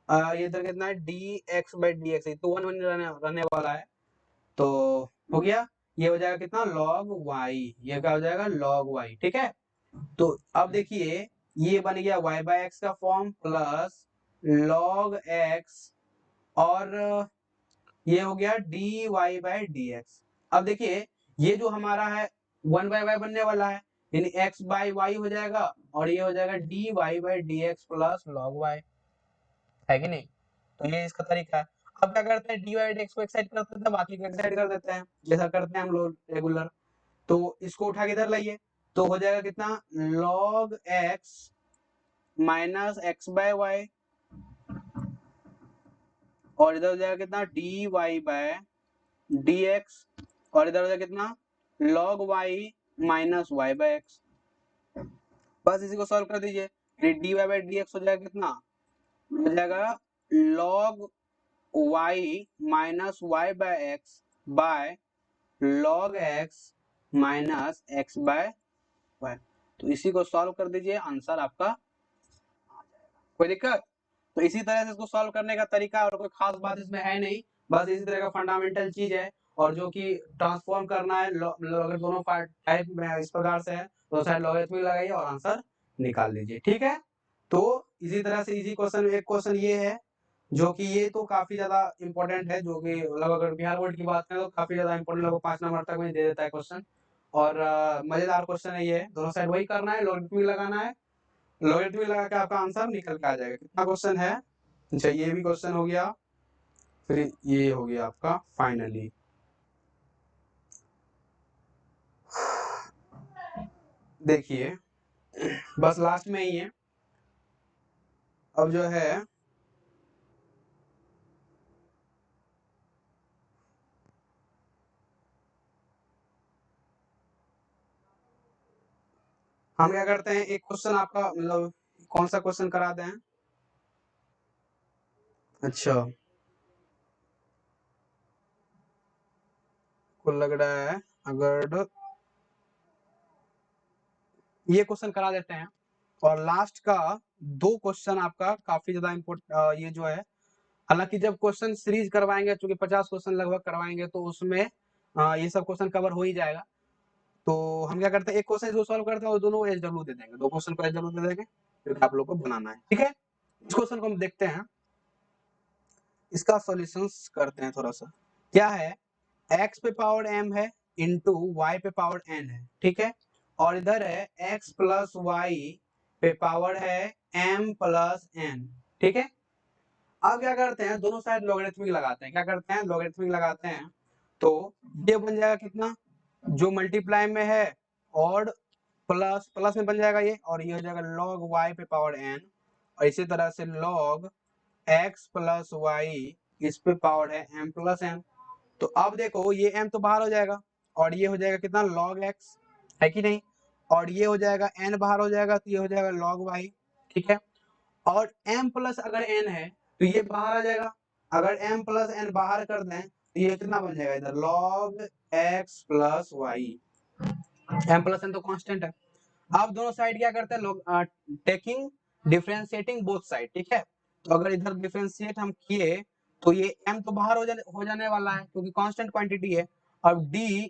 ये इधर कितना है D x by d x, तो 1 रहने वाला है, तो हो गया। ये हो जाएगा कितना लॉग वाई, ये क्या हो जाएगा लॉग वाई, ठीक है। तो अब देखिए ये बन गया y बाय एक्स का फॉर्म प्लस लॉग एक्स, और ये हो गया d y by d x. अब देखिए ये जो हमारा है 1 बाय वाई बनने वाला है, यानी x बाय वाई हो जाएगा, और ये हो जाएगा d y by d x plus log y, है कि नहीं। तो ये इसका तरीका है। अब क्या करते हैं डी वाई डी एक्स को एक साइड कर देते हैं, बाकी को एक साइड कर देते हैं, जैसा करते हैं हम लोग रेगुलर। तो इसको उठा के इधर लाइए, तो हो जाएगा कितना log x minus x by y, और इधर हो जाएगा कितना d y by d x, और इधर हो जाएगा कितना log y minus y by x. बस इसी को सॉल्व कर दीजिए, d y by d x हो जाएगा कितना, हो जाएगा log y minus y by x by log x minus x by y. तो इसी को सॉल्व कर दीजिए, आंसर आपका, कोई दिक्कत। तो इसी तरह से इसको सॉल्व करने का तरीका, और कोई खास बात इसमें है नहीं, बस इसी तरह का फंडामेंटल चीज है। और जो कि ट्रांसफॉर्म करना है, अगर दोनों पार्ट टाइप में इस प्रकार से है तो साइड लॉगरिथमिक लगाइए और आंसर निकाल लीजिए, ठीक है। तो इसी तरह से इजी क्वेश्चन, एक क्वेश्चन ये है जो कि ये तो काफी ज्यादा इंपॉर्टेंट है, जो कि मतलब अगर बिहार बोर्ड की बात करें तो काफी ज्यादा इंपॉर्टेंट, लगभग 5 नंबर तक में दे देता है क्वेश्चन। और मजेदार क्वेश्चन है ये, दोनों साइड वही करना है, लॉगरिथमिक लगाना है, लॉगरिथमिक लगा के आपका आंसर निकल के आ जाएगा। कितना क्वेश्चन है, अच्छा ये भी क्वेश्चन हो गया, फिर ये हो गया आपका फाइनली। देखिए बस लास्ट में ही है, अब जो है हम क्या करते हैं, एक क्वेश्चन आपका मतलब कौन सा क्वेश्चन करा दें। अच्छा को लग रहा है अगर ये क्वेश्चन करा देते हैं, और लास्ट का 2 क्वेश्चन आपका काफी ज्यादा इम्पोर्टेंट ये जो है, हालांकि जब क्वेश्चन सीरीज करवाएंगे, चूंकि 50 क्वेश्चन लगभग करवाएंगे, तो उसमें ये सब क्वेश्चन कवर हो ही जाएगा। तो हम क्या करते हैं, एक क्वेश्चन जो सॉल्व करते हैं वो दोनों एसडब्ल्यू दे देंगे, 2 क्वेश्चन को एसडब्ल्यू दे देंगे, फिर आप लोग को बनाना है, ठीक है। इस क्वेश्चन को हम देखते हैं, इसका सॉल्यूशंस करते हैं थोड़ा सा। क्या है, x पे पावर m है इंटू y पे पावर n है, ठीक है, और इधर है x प्लस वाई पे पावर है m प्लस n, ठीक है। अब क्या करते हैं, दोनों साइड लॉगरिथमिक लगाते हैं, क्या करते हैं लॉगरिथमिक लगाते हैं, तो ये बन जाएगा कितना, जो मल्टीप्लाई में है और प्लस प्लस में बन जाएगा ये, और ये हो जाएगा log y पे पावर n, और इसी तरह से log x प्लस वाई इस पे पावर है m प्लस n। तो अब देखो ये m तो बाहर हो जाएगा, और ये हो जाएगा कितना log x, है कि नहीं, और ये हो जाएगा n बाहर हो जाएगा, तो ये हो जाएगा log y, ठीक है। और m प्लस अगर n है तो ये बाहर आ जाएगा, अगर m प्लस n बाहर कर दें तो ये कितना बन जाएगा इधर log x plus y, m plus n तो कांस्टेंट है। अब दोनों साइड क्या करते हैं लोग, टेकिंग डिफरेंशिएटिंग बोथ साइड, ठीक है। तो अगर इधर डिफरेंशिएट हम किए तो ये m तो बाहर हो जाने वाला है क्योंकि कांस्टेंट क्वांटिटी है। अब d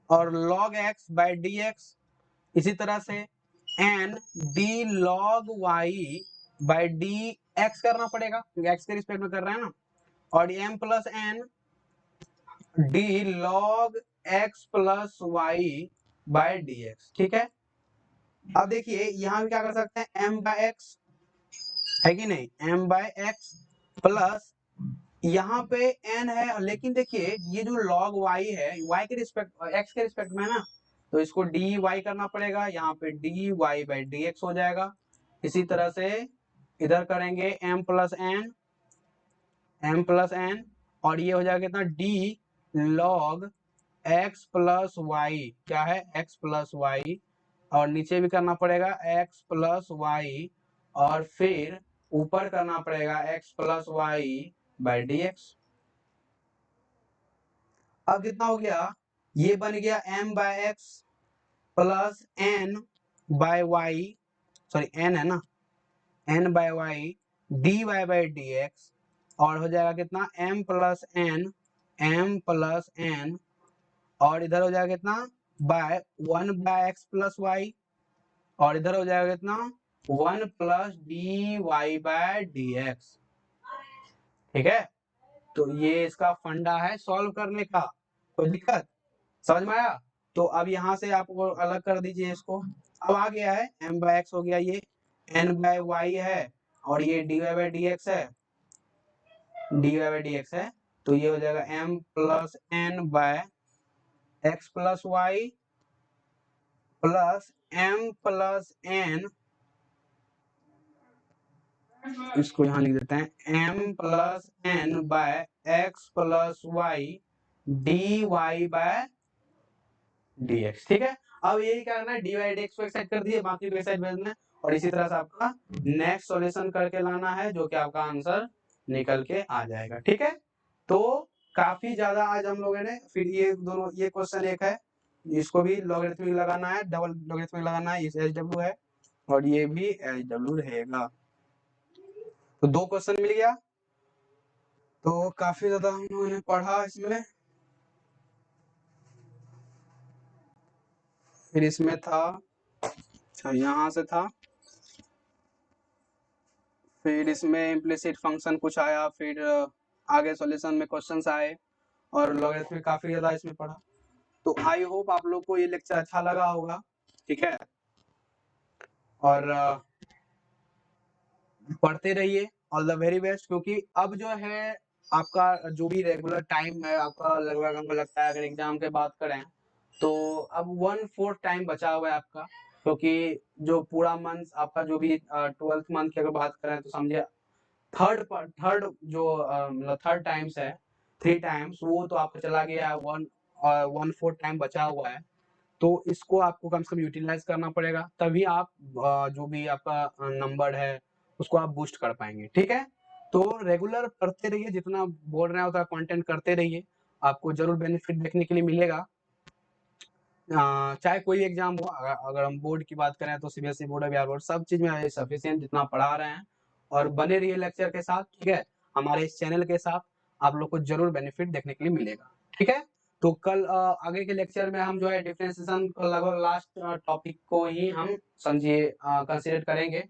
और log x बाय dx, इसी तरह से n d log y by dx करना पड़ेगा क्योंकि x के रिस्पेक्ट में कर रहे हैं ना, और m plus n d log x प्लस y बाय dx, ठीक है। अब देखिए यहाँ भी क्या कर सकते हैं m बाय एक्स, है कि नहीं, m बाय एक्स प्लस यहाँ पे n है, लेकिन देखिए ये जो log y है y के रिस्पेक्ट x के रिस्पेक्ट में है ना, तो इसको dy करना पड़ेगा, यहाँ पे dy बाय dx हो जाएगा। इसी तरह से इधर करेंगे m प्लस n, और ये हो जाएगा कितना d log x plus y, क्या है x प्लस वाई, और नीचे भी करना पड़ेगा x प्लस वाई, और फिर ऊपर करना पड़ेगा x plus y by d x. अब कितना हो गया, ये बन गया m by x plus n by y, sorry n है ना, n by y dy by dx, और हो जाएगा कितना m प्लस n और इधर हो जाएगा कितना by 1 by x plus y, और इधर हो जाएगा कितना 1 plus d y by d x. ठीक है, तो ये इसका फंडा है सॉल्व करने का, कोई दिक्कत समझ में आया? तो अब यहाँ से आपको अलग कर दीजिए इसको, अब आ गया है m बाय एक्स हो गया, ये n बाय वाई है, और ये dy बाय dx है, dy बाय dx है, तो ये हो जाएगा m plus n by x plus y plus m plus n, इसको यहाँ लिख देते हैं m plus n by x plus y d y by d x. ठीक है, अब यही करना है, डी वाई डी एक्स को एक साइड कर दिए, बाकी को एक साइड भेजना है, और इसी तरह से आपका नेक्स्ट सॉल्यूशन करके लाना है, जो कि आपका आंसर निकल के आ जाएगा। ठीक है, तो काफी ज्यादा आज हम लोगों ने फिर ये दोनों, ये क्वेश्चन एक है, इसको भी लॉगरिथमिक लगाना है, डबल लॉगरिथमिक लगाना है, इस एच है, और ये भी एच रहेगा, तो 2 क्वेश्चन मिल गया। तो काफी ज्यादा हम लोगों ने पढ़ा इसमें, फिर इसमें था, यहाँ से था, फिर इसमें इम्प्लिसिट फंक्शन कुछ आया, फिर आगे सॉल्यूशन में क्वेश्चंस आए, और लॉगरिथमिक काफी ज्यादा इसमें पढ़ा। तो आई होप आप लोग को ये लेक्चर अच्छा लगा होगा। ठीक है, और पढ़ते रहिए, ऑल द वेरी बेस्ट, क्योंकि अब जो है आपका जो भी रेगुलर टाइम है आपका, लगभग हमको लगता है अगर एग्जाम के बात करें तो अब 1/4 टाइम बचा हुआ है आपका, क्योंकि जो पूरा मंथ आपका जो भी 12th मंथ की अगर बात करें तो समझिए थर्ड जो मतलब थर्ड टाइम्स है, 3 टाइम्स, वो तो आपका चला गया है, 1/4 टाइम बचा हुआ है, तो इसको आपको कम से कम यूटिलाइज करना पड़ेगा, तभी आप जो भी आपका नंबर है उसको आप बूस्ट कर पाएंगे। ठीक है, तो रेगुलर पढ़ते रहिए, जितना बोल रहे हैं उतना कंटेंट करते रहिए, आपको जरूर बेनिफिट देखने के लिए मिलेगा। चाहे कोई एग्जाम हो, अगर हम बोर्ड की बात करें तो सीबीएसई बोर्ड है, बिहार बोर्ड, सब चीज में सफिशिएंट जितना पढ़ा रहे हैं, और बने रहिए लेक्चर के साथ। ठीक है, हमारे इस चैनल के साथ आप लोग को जरूर बेनिफिट देखने के लिए मिलेगा। ठीक है, तो कल आगे के लेक्चर में हम जो है डिफरेंशिएशन लगभग लास्ट टॉपिक को ही हम समझिए कंसीडर करेंगे,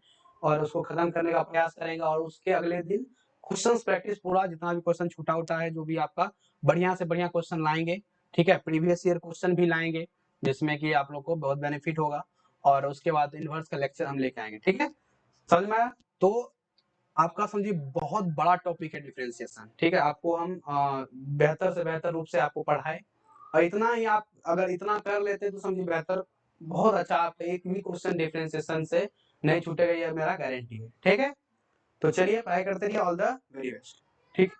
और उसको खत्म करने का प्रयास करेंगे, और उसके अगले दिन क्वेश्चन प्रैक्टिस पूरा, जितना भी क्वेश्चन छूटा उठा है, जो भी आपका बढ़िया से बढ़िया क्वेश्चन लाएंगे। ठीक है, प्रीवियस ईयर क्वेश्चन भी लाएंगे, जिसमें कि आप लोग को बहुत बेनिफिट होगा, और उसके बाद इनवर्स का लेक्चर हम लेके आएंगे। ठीक है, समझ में आया? तो आपका समझिए बहुत बड़ा टॉपिक है डिफरेंशिएशन। ठीक है, आपको हम बेहतर से बेहतर रूप से आपको पढ़ाए, और इतना ही आप अगर इतना कर लेते तो समझिए बेहतर, बहुत अच्छा, आपका एक भी क्वेश्चन डिफरेंशिएशन से नहीं छूटेगा, ये मेरा गारंटी है। ठीक है, तो चलिए पढ़ाई करते रहिए, ऑल द वेरी बेस्ट। ठीक।